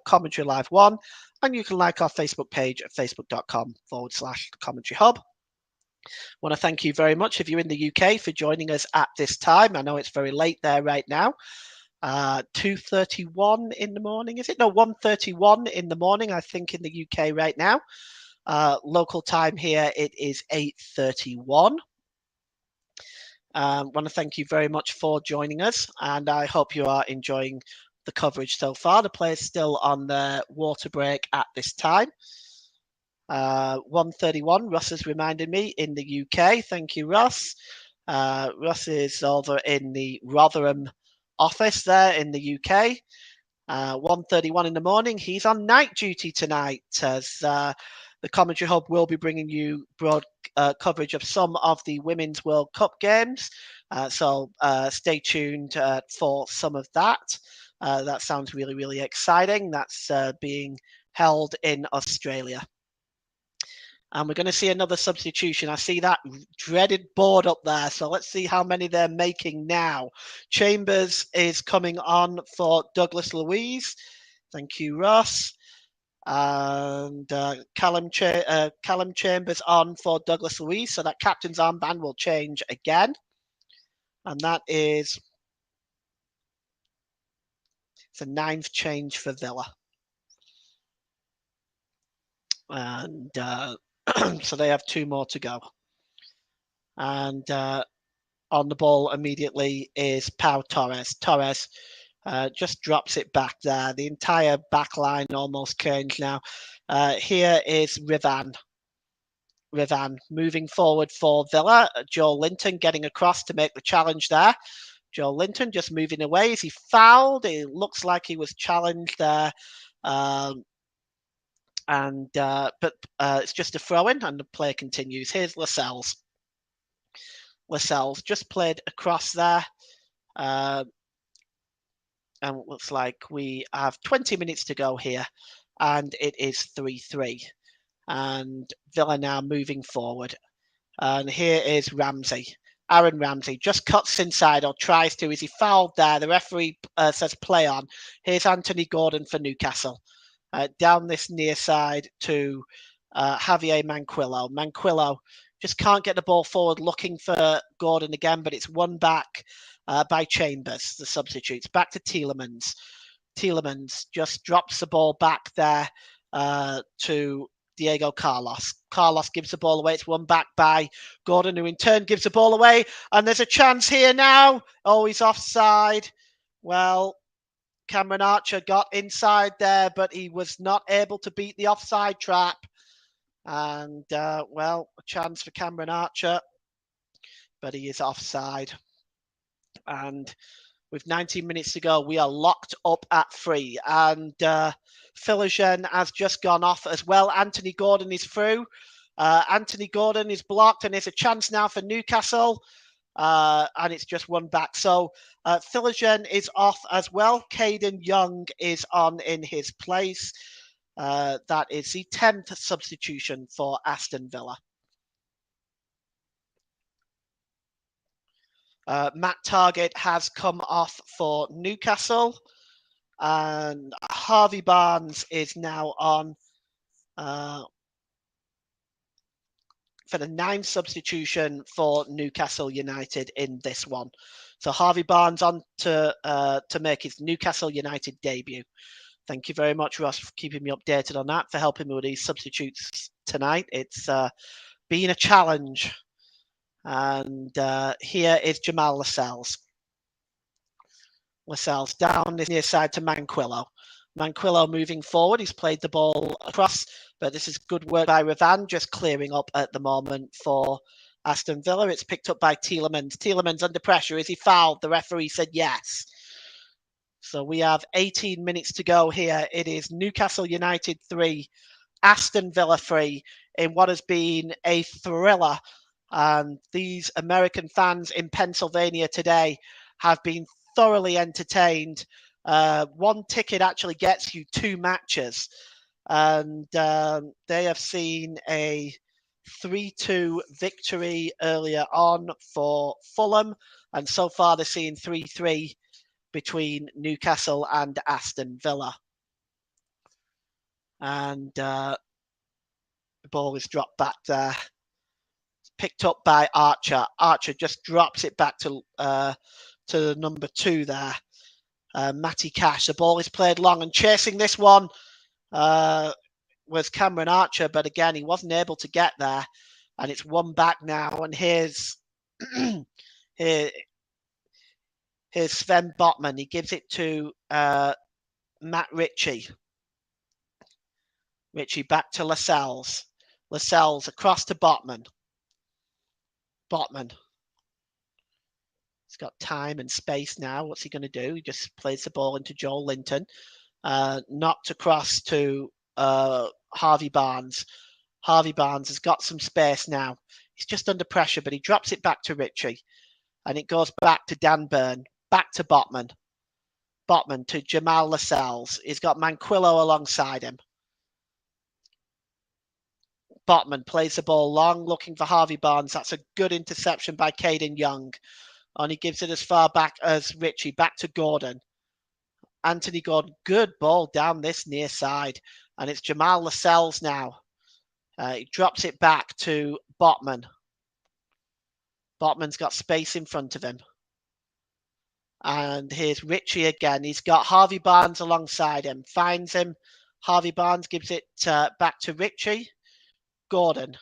Commentary Live 1. And you can like our Facebook page at facebook.com/Commentary Hub. I want to thank you very much if you're in the UK for joining us at this time. I know it's very late there right now. 2:31 in the morning, is it? No, 1:31 in the morning, I think, in the UK right now. Local time here, it is 8:31. I want to thank you very much for joining us, and I hope you are enjoying the coverage so far. The players still on their water break at this time. 1:31, Russ has reminded me, in the UK. Thank you, Russ. Russ is over in the Rotherham office there in the UK. 1:31 in the morning. He's on night duty tonight, as the Commentary Hub will be bringing you broad coverage of some of the Women's World Cup games. So stay tuned for some of that. That sounds really, really exciting. That's being held in Australia. And we're going to see another substitution. I see that dreaded board up there. So let's see how many they're making now. Chambers is coming on for Douglas Luiz. Thank you, Ross. And Callum Chambers on for Douglas Luiz. So that captain's armband will change again. And that is the 9th change for Villa. And so they have 2 more to go. And on the ball immediately is Pau Torres. Torres just drops it back there. The entire back line almost changed now. Here is Rivan. Rivan moving forward for Villa. Joe Linton getting across to make the challenge there. Joe Linton just moving away. Is he fouled? It looks like he was challenged there. But it's just a throw-in, and the play continues. Here's Lascelles. Lascelles just played across there. And it looks like we have 20 minutes to go here, and it is 3-3. And Villa now moving forward. And here is Ramsey. Aaron Ramsey just cuts inside, or tries to. Is he fouled there? The referee says play on. Here's Anthony Gordon for Newcastle. Down this near side to Javier Manquillo. Manquillo just can't get the ball forward, looking for Gordon again, but it's won back by Chambers, the substitutes. Back to Tielemans. Tielemans just drops the ball back there to Diego Carlos. Carlos gives the ball away. It's won back by Gordon, who in turn gives the ball away. And there's a chance here now. Oh, he's offside. Well, Cameron Archer got inside there, but he was not able to beat the offside trap. And, well, a chance for Cameron Archer, but he is offside. And with 19 minutes to go, we are locked up at 3. And Philogene has just gone off as well. Anthony Gordon is through. Anthony Gordon is blocked, and there's a chance now for Newcastle. And it's just one back. So Philogene is off as well. Caden Young is on in his place. That is the 10th substitution for Aston Villa. Matt Targett has come off for Newcastle, and Harvey Barnes is now on for the 9th substitution for Newcastle United in this one. So Harvey Barnes on to make his Newcastle United debut. Thank you very much, Ross, for keeping me updated on that, for helping me with these substitutes tonight. It's been a challenge. And here is Jamal Lascelles. Lascelles down this near side to Manquillo. Manquillo moving forward. He's played the ball across, but this is good work by Ravan, just clearing up at the moment for Aston Villa. It's picked up by Tielemans. Tielemans under pressure. Is he fouled? The referee said yes. So we have 18 minutes to go here. It is Newcastle United 3, Aston Villa 3 in what has been a thriller. And these American fans in Pennsylvania today have been thoroughly entertained. One ticket actually gets you 2 matches. And they have seen a 3-2 victory earlier on for Fulham. And so far they're seeing 3-3 between Newcastle and Aston Villa. And the ball is dropped back there. It's picked up by Archer. Archer just drops it back to number 2 there. Matty Cash. The ball is played long, and chasing this one was Cameron Archer, but again, he wasn't able to get there. And it's one back now. And here's Sven Botman. He gives it to Matt Ritchie. Ritchie back to Lascelles. Lascelles across to Botman. Botman. He's got time and space now. What's he going to do? He just plays the ball into Joel Linton. Knocked across to Harvey Barnes. Harvey Barnes has got some space now. He's just under pressure, but he drops it back to Ritchie. And it goes back to Dan Burn. Back to Botman. Botman to Jamal Lascelles. He's got Manquillo alongside him. Botman plays the ball long, looking for Harvey Barnes. That's a good interception by Caden Young. And he gives it as far back as Ritchie. Back to Gordon. Anthony Gordon. Good ball down this near side. And it's Jamal Lascelles now. He drops it back to Botman. Botman's got space in front of him. And here's Ritchie again. He's got Harvey Barnes alongside him. Finds him. Harvey Barnes gives it back to Ritchie. Gordon.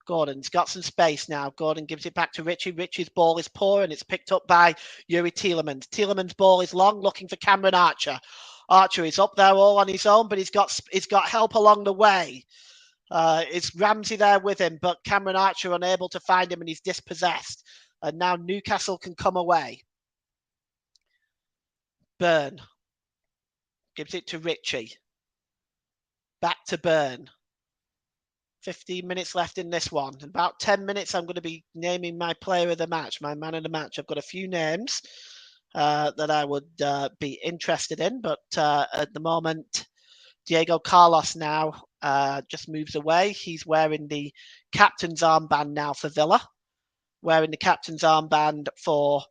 Gordon's got some space now. Gordon gives it back to Ritchie. Ritchie's ball is poor, and it's picked up by Yuri Tielemans. Tielemans' ball is long, looking for Cameron Archer. Archer is up there all on his own, but he's got help along the way. It's Ramsey there with him, but Cameron Archer unable to find him, and he's dispossessed. And now Newcastle can come away. Byrne gives it to Ritchie. Back to Byrne. 15 minutes left in this one. In about 10 minutes, I'm going to be naming my player of the match, my man of the match. I've got a few names that I would be interested in, but at the moment, Diego Carlos now just moves away. He's wearing the captain's armband now for Villa. Wearing the captain's armband for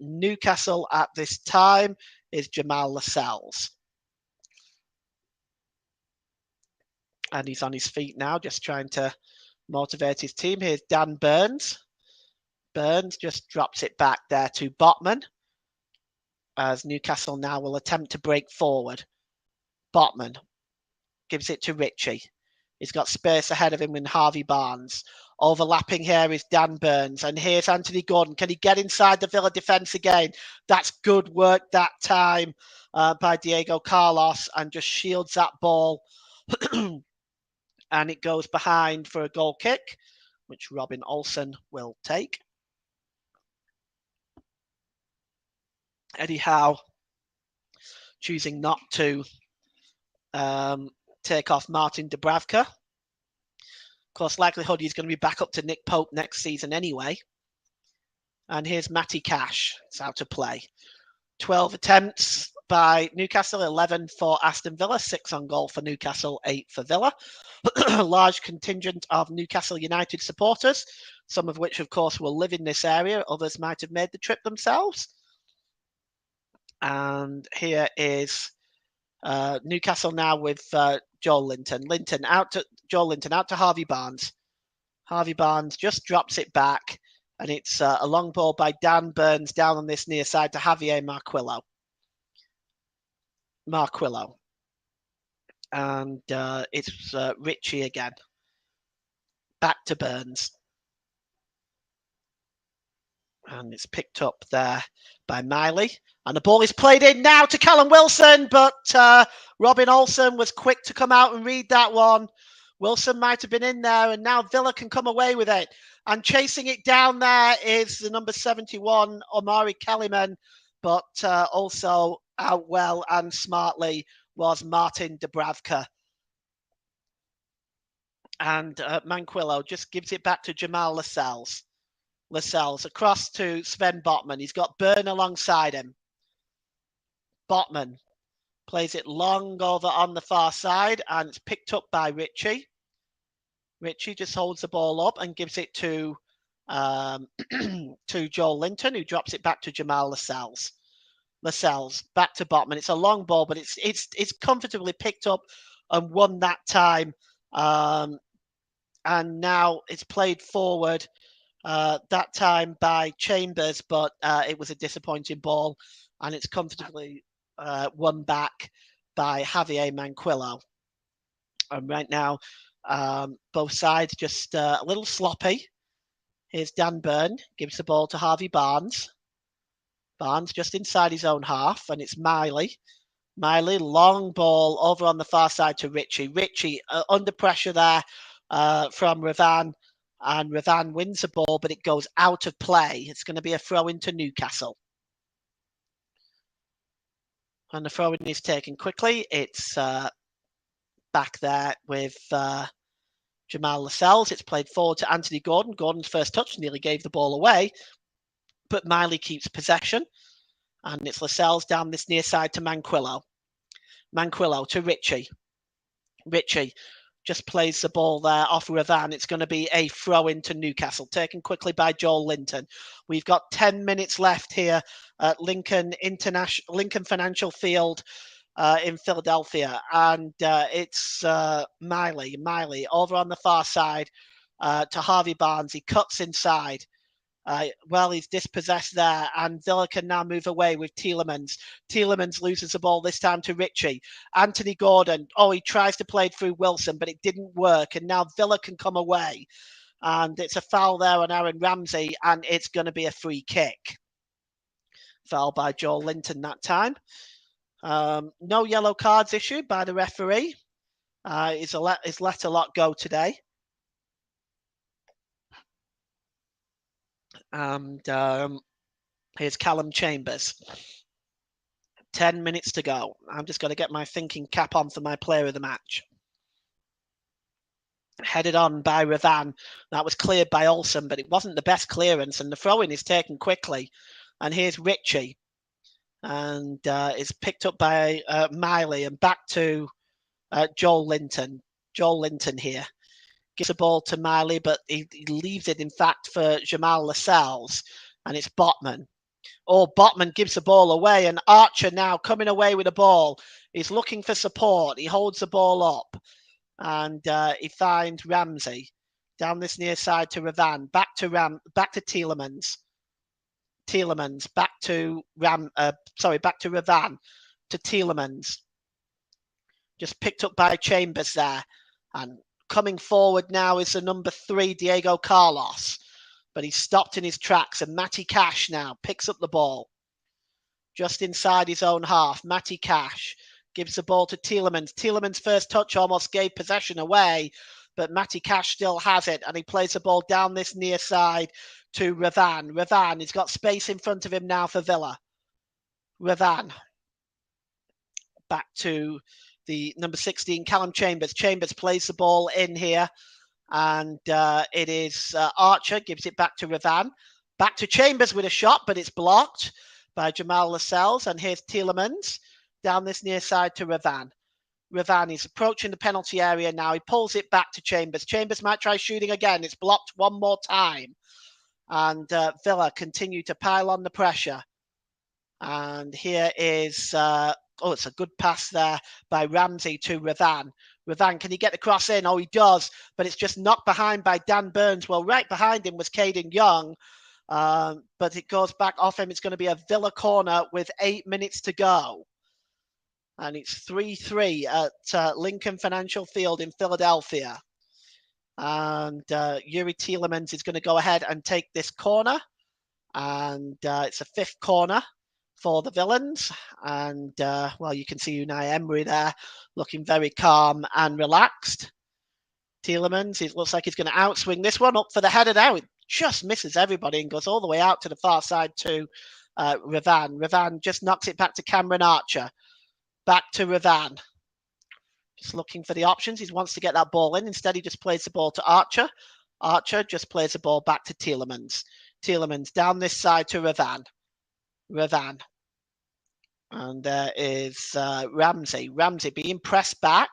Newcastle at this time is Jamal Lascelles. And he's on his feet now, just trying to motivate his team. Here's Dan Burns. Burns just drops it back there to Botman, as Newcastle now will attempt to break forward. Botman gives it to Ritchie. He's got space ahead of him in Harvey Barnes. Overlapping here is Dan Burns. And here's Anthony Gordon. Can he get inside the Villa defence again? That's good work that time by Diego Carlos, and just shields that ball. And it goes behind for a goal kick, which Robin Olsen will take. Eddie Howe choosing not to take off Martin Dubravka. Of course, likelihood he's going to be back up to Nick Pope next season anyway. And here's Matty Cash. It's out to play. 12 attempts by Newcastle, 11 for Aston Villa, 6 on goal for Newcastle, 8 for Villa. A large contingent of Newcastle United supporters, some of which, of course, will live in this area. Others might have made the trip themselves. And here is Newcastle now with Joel Linton. Joel Linton out to Harvey Barnes. Harvey Barnes just drops it back, and it's a long ball by Dan Burns down on this near side to Javier Marquillo. And it's Ritchie again. Back to Burns. And it's picked up there by Miley. And the ball is played in now to Callum Wilson, but Robin Olsen was quick to come out and read that one. Wilson might have been in there, and now Villa can come away with it. And chasing it down there is the number 71, Omari Kellyman, but also out well and smartly was Martin Dubravka. And Manquillo just gives it back to Jamal Lascelles. Lascelles across to Sven Botman. He's got Byrne alongside him. Botman plays it long over on the far side, and it's picked up by Ritchie. Ritchie just holds the ball up and gives it to to Joel Linton, who drops it back to Jamal Lascelles. Lascelles back to Botman. It's a long ball, but it's comfortably picked up and won that time. And now it's played forward. That time by Chambers, but it was a disappointing ball, and it's comfortably won back by Javier Manquillo. And right now, both sides just a little sloppy. Here's Dan Byrne, gives the ball to Harvey Barnes. Barnes just inside his own half, and it's Miley. Miley, long ball over on the far side to Ritchie. Ritchie under pressure there from Ravan. And Ravan wins the ball, but it goes out of play. It's going to be a throw into Newcastle. And the throw-in is taken quickly. It's back there with Jamal Lascelles. It's played forward to Anthony Gordon. Gordon's first touch nearly gave the ball away. But Miley keeps possession. And it's Lascelles down this near side to Manquillo. Manquillo to Ritchie. Ritchie just plays the ball there off Ravan. It's going to be a throw into Newcastle, taken quickly by Joel Linton. We've got 10 minutes left here at Lincoln Financial Field in Philadelphia. And it's Miley over on the far side to Harvey Barnes. He cuts inside. He's dispossessed there, and Villa can now move away with Tielemans. Tielemans loses the ball this time to Ritchie. Anthony Gordon, he tries to play through Wilson, but it didn't work, and now Villa can come away. And it's a foul there on Aaron Ramsey, and it's going to be a free kick. Foul by Joel Linton that time. No yellow cards issued by the referee. He's let a lot go today. And here's Callum Chambers. 10 minutes to go. I'm just going to get my thinking cap on for my player of the match. Headed on by Ravan. That was cleared by Olsen, but it wasn't the best clearance, and the throw-in is taken quickly. And here's Ritchie. And it's picked up by Miley, and back to Joel Linton. Joel Linton here. Gives the ball to Miley, but he leaves it, in fact, for Jamal Lascelles, and it's Botman. Botman gives the ball away, and Archer now coming away with the ball. He's looking for support. He holds the ball up, and he finds Ramsey down this near side to Ravan. Back to Tielemans. Tielemans back to Ravan to Tielemans. Just picked up by Chambers there, and coming forward now is the number 3, Diego Carlos, but he's stopped in his tracks, and Matty Cash now picks up the ball just inside his own half. Matty Cash gives the ball to Tielemans. Tielemans' first touch almost gave possession away, but Matty Cash still has it, and he plays the ball down this near side to Ravan. Ravan, he's got space in front of him now for Villa. Ravan back to the number 16, Callum Chambers. Chambers plays the ball in here, and it is Archer, gives it back to Ravan. Back to Chambers with a shot, but it's blocked by Jamal Lascelles, and here's Tielemans down this near side to Ravan. Ravan is approaching the penalty area now. He pulls it back to Chambers. Chambers might try shooting again. It's blocked one more time, and Villa continue to pile on the pressure. And here is... it's a good pass there by Ramsey to Ravan. Ravan, can he get the cross in? He does, but it's just knocked behind by Dan Burns. Well, right behind him was Caden Young, but it goes back off him. It's going to be a Villa corner with 8 minutes to go. And it's 3-3 at Lincoln Financial Field in Philadelphia. And Yuri Tielemans is going to go ahead and take this corner. And it's a 5th corner for the villains. And, well, you can see Unai Emery there looking very calm and relaxed. Tielemans, it looks like he's going to outswing this one up for the header now. It just misses everybody and goes all the way out to the far side to Ravan. Ravan just knocks it back to Cameron Archer. Back to Ravan. Just looking for the options. He wants to get that ball in. Instead, he just plays the ball to Archer. Archer just plays the ball back to Tielemans. Tielemans down this side to Ravan. Ravan. And there is Ramsey. Ramsey being pressed back,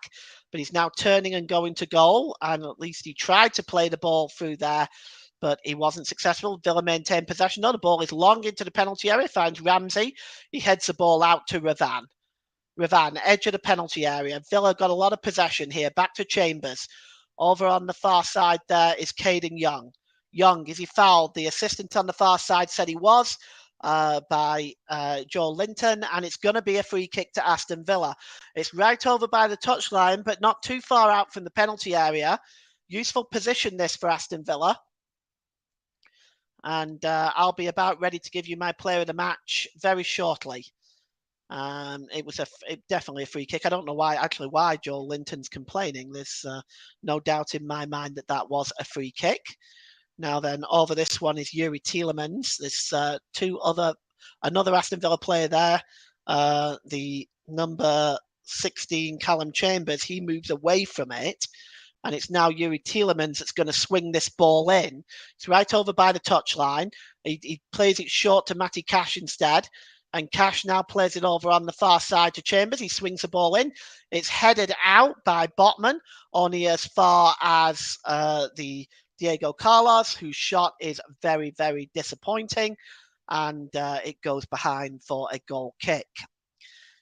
but he's now turning and going to goal. And at least he tried to play the ball through there, but he wasn't successful. Villa maintained possession. No, the ball is long into the penalty area. Finds Ramsey. He heads the ball out to Ravan. Ravan, edge of the penalty area. Villa got a lot of possession here. Back to Chambers. Over on the far side there is Caden Young. Young, is he fouled? The assistant on the far side said he was by Joel Linton, and it's going to be a free kick to Aston Villa. It's right over by the touchline, but not too far out from the penalty area. Useful position this for Aston Villa. And I'll be about ready to give you my player of the match very shortly. It was definitely a free kick. I don't know why Joel Linton's complaining. There's no doubt in my mind that was a free kick. Now then, over this one is Yuri Tielemans. There's another Aston Villa player there. The number 16, Callum Chambers, he moves away from it. And it's now Yuri Tielemans that's going to swing this ball in. It's right over by the touchline. He plays it short to Matty Cash instead. And Cash now plays it over on the far side to Chambers. He swings the ball in. It's headed out by Botman, only as far as the Diego Carlos, whose shot is very, very disappointing. And it goes behind for a goal kick.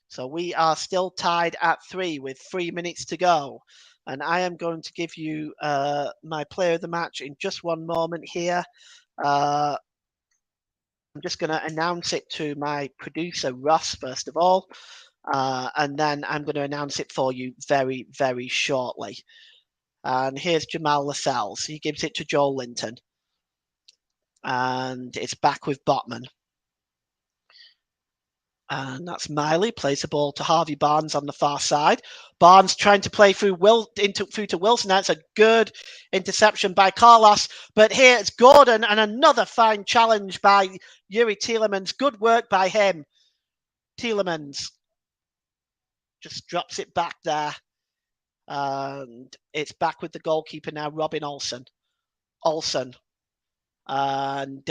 So we are still tied at 3 with 3 minutes to go. And I am going to give you my player of the match in just one moment here. I'm just going to announce it to my producer, Ross, first of all. And then I'm going to announce it for you very, very shortly. And here's Jamal Lascelles. He gives it to Joel Linton. And it's back with Botman. And that's Miley, plays the ball to Harvey Barnes on the far side. Barnes trying to play through to Wilson. That's a good interception by Carlos. But here it's Gordon, and another fine challenge by Yuri Tielemans. Good work by him. Tielemans just drops it back there. And it's back with the goalkeeper now, Robin Olsen. And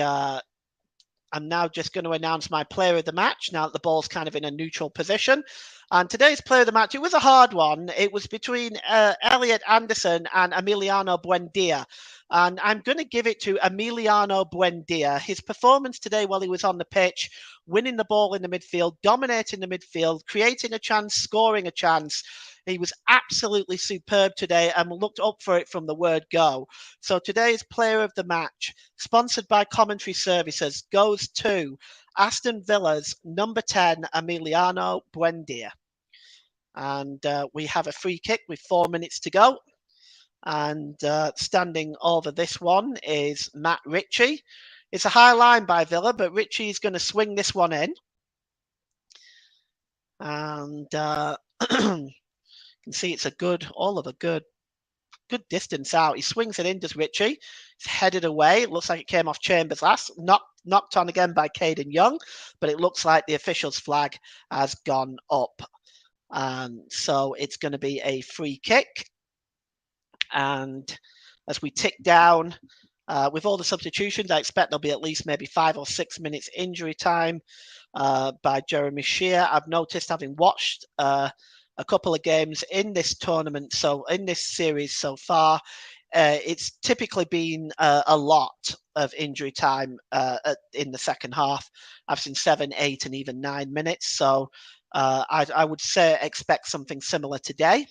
I'm now just going to announce my player of the match now that the ball's kind of in a neutral position. And today's player of the match, it was a hard one. It was between Elliot Anderson and Emiliano Buendia. And I'm going to give it to Emiliano Buendia. His performance today while he was on the pitch, winning the ball in the midfield, dominating the midfield, creating a chance, scoring a chance. He was absolutely superb today and looked up for it from the word go. So today's player of the match, sponsored by Commentary Services, goes to Aston Villa's number 10, Emiliano Buendia. And we have a free kick with 4 minutes to go. And standing over this one is Matt Ritchie. It's a high line by Villa, but Ritchie is going to swing this one in. And you can see it's a good distance out. He swings it in, does Ritchie. It's headed away. It looks like it came off Chambers last. Knocked on again by Caden Young, but it looks like the official's flag has gone up. So it's going to be a free kick. And as we tick down, with all the substitutions, I expect there'll be at least maybe 5 or 6 minutes injury time by Jeremy Shear. I've noticed, having watched a couple of games in this tournament, so in this series so far, it's typically been a lot of injury time in the second half. I've seen 7, 8, and even 9 minutes. So I would say expect something similar today.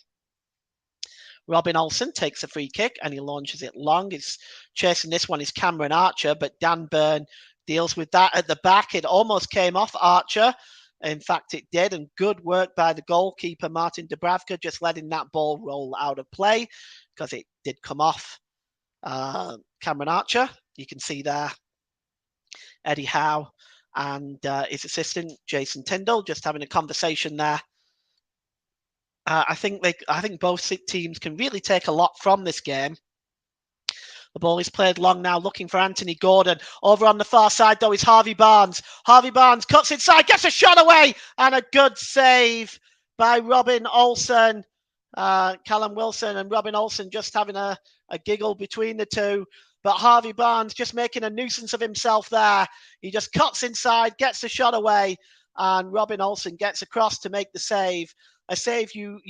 Robin Olsen takes a free kick and he launches it long. He's chasing this one is Cameron Archer, but Dan Burn deals with that at the back. It almost came off Archer. In fact, it did, and good work by the goalkeeper, Martin Dubravka, just letting that ball roll out of play because it did come off Cameron Archer. You can see there Eddie Howe, and his assistant Jason Tyndall, just having a conversation there. I think both teams can really take a lot from this game. The ball is played long now, looking for Anthony Gordon. Over on the far side, though, is Harvey Barnes. Harvey Barnes cuts inside, gets a shot away, and a good save by Robin Olsen. Callum Wilson and Robin Olsen just having a giggle between the two. But Harvey Barnes just making a nuisance of himself there. He just cuts inside, gets the shot away, and Robin Olsen gets across to make the save. A save you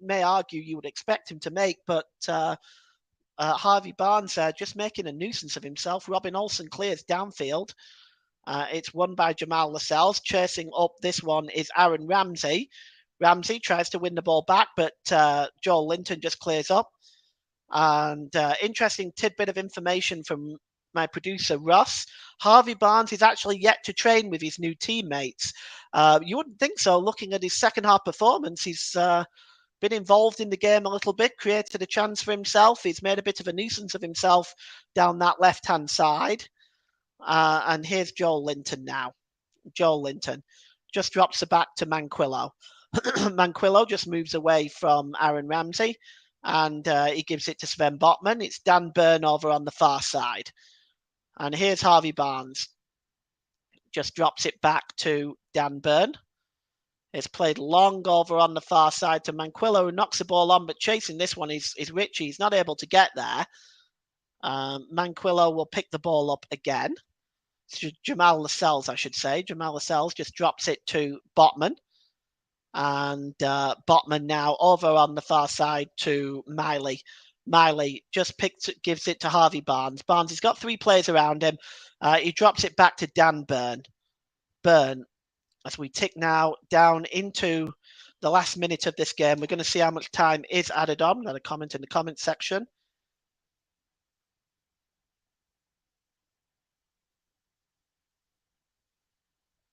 may argue you would expect him to make, but Harvey Barnes just making a nuisance of himself. Robin Olsen clears downfield. It's won by Jamal Lascelles. Chasing up this one is Aaron Ramsey. Ramsey tries to win the ball back, but Joel Linton just clears up. And interesting tidbit of information from my producer, Russ. Harvey Barnes is actually yet to train with his new teammates. You wouldn't think so, looking at his second half performance. He's been involved in the game a little bit, created a chance for himself. He's made a bit of a nuisance of himself down that left-hand side. And here's Joel Linton now. Joel Linton just drops the back to Manquillo. Manquillo just moves away from Aaron Ramsey, and he gives it to Sven Botman. It's Dan Burn over on the far side. And here's Harvey Barnes. Just drops it back to Dan Burn. It's played long over on the far side to Manquillo, who knocks the ball on, but chasing this one is Richie. He's not able to get there. Manquillo will pick the ball up again. Jamal Lascelles, I should say. Jamal Lascelles just drops it to Botman. And Botman now over on the far side to Miley. Miley just gives it to Harvey Barnes. Barnes has got three players around him. He drops it back to Dan Burn. Burn, as we tick now down into the last minute of this game, we're going to see how much time is added on. Got a comment in the comment section.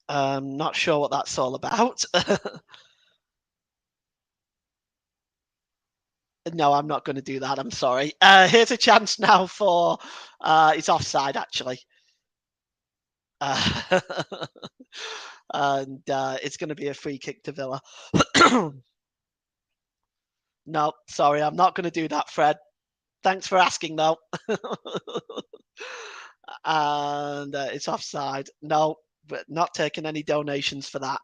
Not sure what that's all about. No, I'm not going to do that. I'm sorry. Here's a chance now for it's offside, actually. And it's going to be a free kick to Villa. No, sorry, I'm not going to do that, Fred. Thanks for asking, though. And it's offside. No, but not taking any donations for that.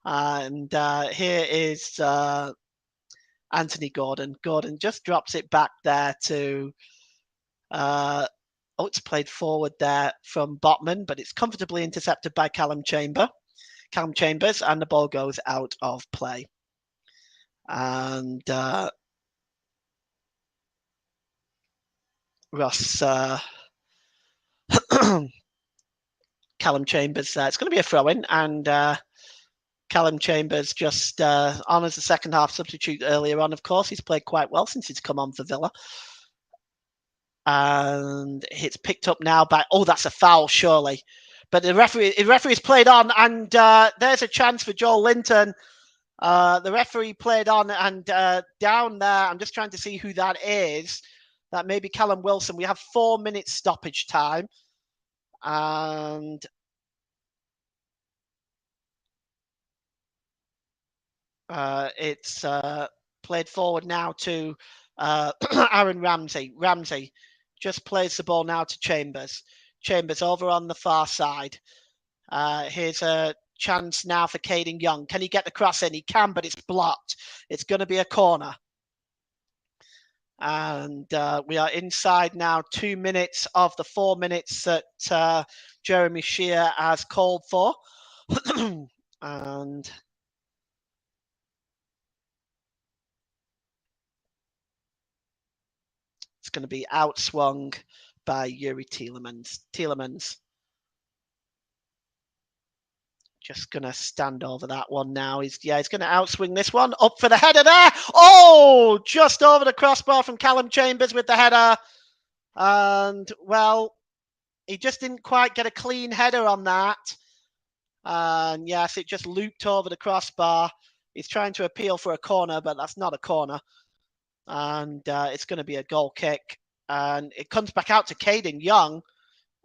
And here is Anthony Gordon. Gordon just drops it back there to it's played forward there from Botman, but it's comfortably intercepted by Callum Chambers, and the ball goes out of play. And Ross, Callum Chambers, it's going to be a throw-in, and Callum Chambers just honours the second half substitute earlier on, of course. He's played quite well since he's come on for Villa. And it's picked up now by, that's a foul, surely. But the referee's played on, and there's a chance for Joel Linton. The referee played on, and down there, I'm just trying to see who that is. That may be Callum Wilson. We have 4 minutes stoppage time. And it's played forward now to Aaron Ramsey. Ramsey just plays the ball now to Chambers. Chambers over on the far side. Here's a chance now for Caden Young. Can he get the cross in? He can, but it's blocked. It's going to be a corner. And we are inside now 2 minutes of the 4 minutes that Jeremy Shear has called for. And it's going to be outswung by Yuri Tielemans. Just going to stand over that one now. He's going to outswing this one. Up for the header there. Oh, just over the crossbar from Callum Chambers with the header. And, well, he just didn't quite get a clean header on that. And, yes, it just looped over the crossbar. He's trying to appeal for a corner, but that's not a corner. And it's going to be a goal kick. And it comes back out to Caden Young.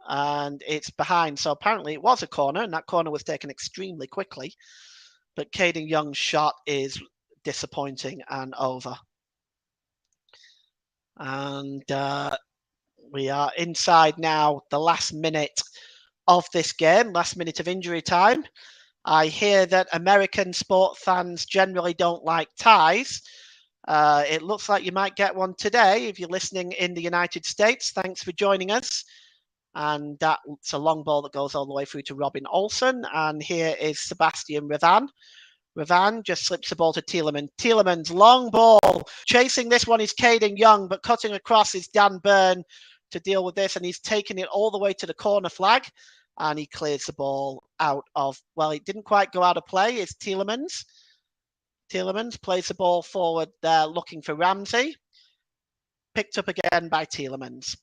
and it's behind. So apparently it was a corner, and that corner was taken extremely quickly. But Caden Young's shot is disappointing and over. And we are inside now the last minute of this game, last minute of injury time. I hear that American sport fans generally don't like ties. It looks like you might get one today if you're listening in the United States. Thanks for joining us. And that's a long ball that goes all the way through to Robin Olsen. And here is Sebastian Ravan. Ravan just slips the ball to Tielemans. Tielemans, long ball. Chasing this one is Caden Young, but cutting across is Dan Byrne to deal with this. And he's taking it all the way to the corner flag. And he clears the ball out of, well, it didn't quite go out of play. It's Tielemans. Tielemans plays the ball forward there looking for Ramsey. Picked up again by Tielemans.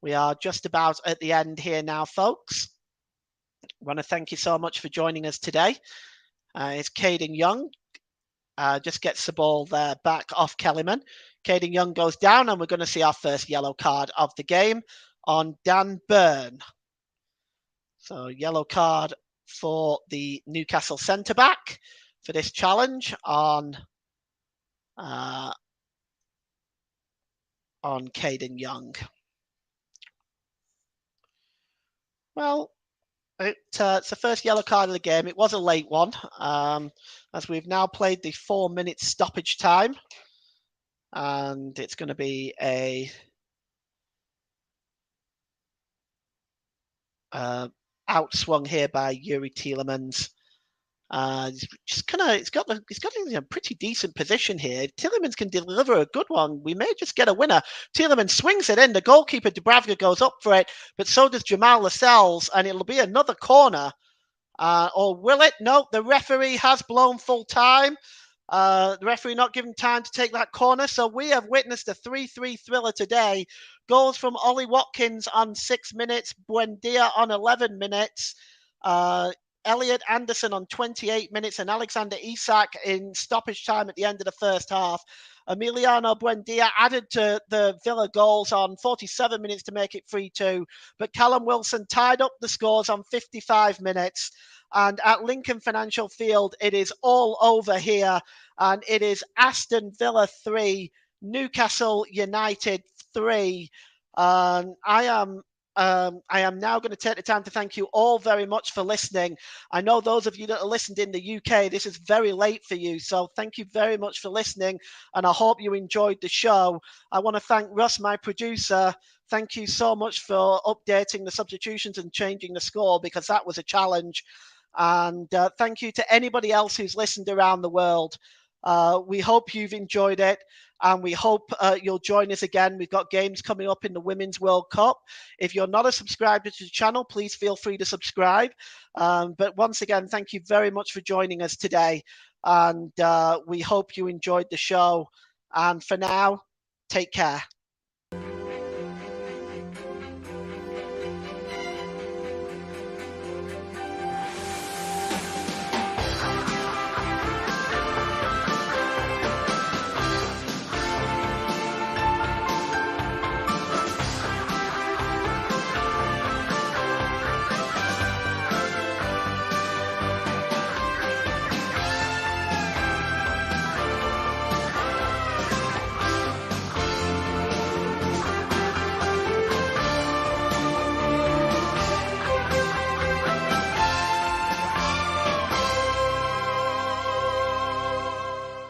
We are just about at the end here now, folks. I want to thank you so much for joining us today. It's Caden Young. Just gets the ball there back off Kellyman. Caden Young goes down, and we're going to see our first yellow card of the game on Dan Byrne. So yellow card for the Newcastle centre-back for this challenge on Caden Young. Well, it's the first yellow card of the game. It was a late one, as we've now played the 4-minute stoppage time. And it's going to be a outswung here by Yuri Tielemans. He's got a pretty decent position here. If Tielemans can deliver a good one, we may just get a winner. Tielemans swings it in. The goalkeeper Dubravka goes up for it, but so does Jamal Lascelles, and it'll be another corner. Or will it? No, the referee has blown full time. The referee not giving time to take that corner. So we have witnessed a 3-3 thriller today. Goals from Ollie Watkins on 6 minutes, Buendia on 11 minutes, Elliot Anderson on 28 minutes, and Alexander Isak in stoppage time at the end of the first half. Emiliano Buendia added to the Villa goals on 47 minutes to make it 3-2. But Callum Wilson tied up the scores on 55 minutes. And at Lincoln Financial Field, it is all over here. And it is Aston Villa 3, Newcastle United 3. I am now going to take the time to thank you all very much for listening. I know those of you that are listened in the UK, this is very late for you. So thank you very much for listening. And I hope you enjoyed the show. I want to thank Russ, my producer. Thank you so much for updating the substitutions and changing the score, because that was a challenge. And thank you to anybody else who's listened around the world. We hope you've enjoyed it, and we hope you'll join us again. We've got games coming up in the Women's World Cup. If you're not a subscriber to the channel, please feel free to subscribe. But once again, thank you very much for joining us today, and we hope you enjoyed the show. And for now, take care.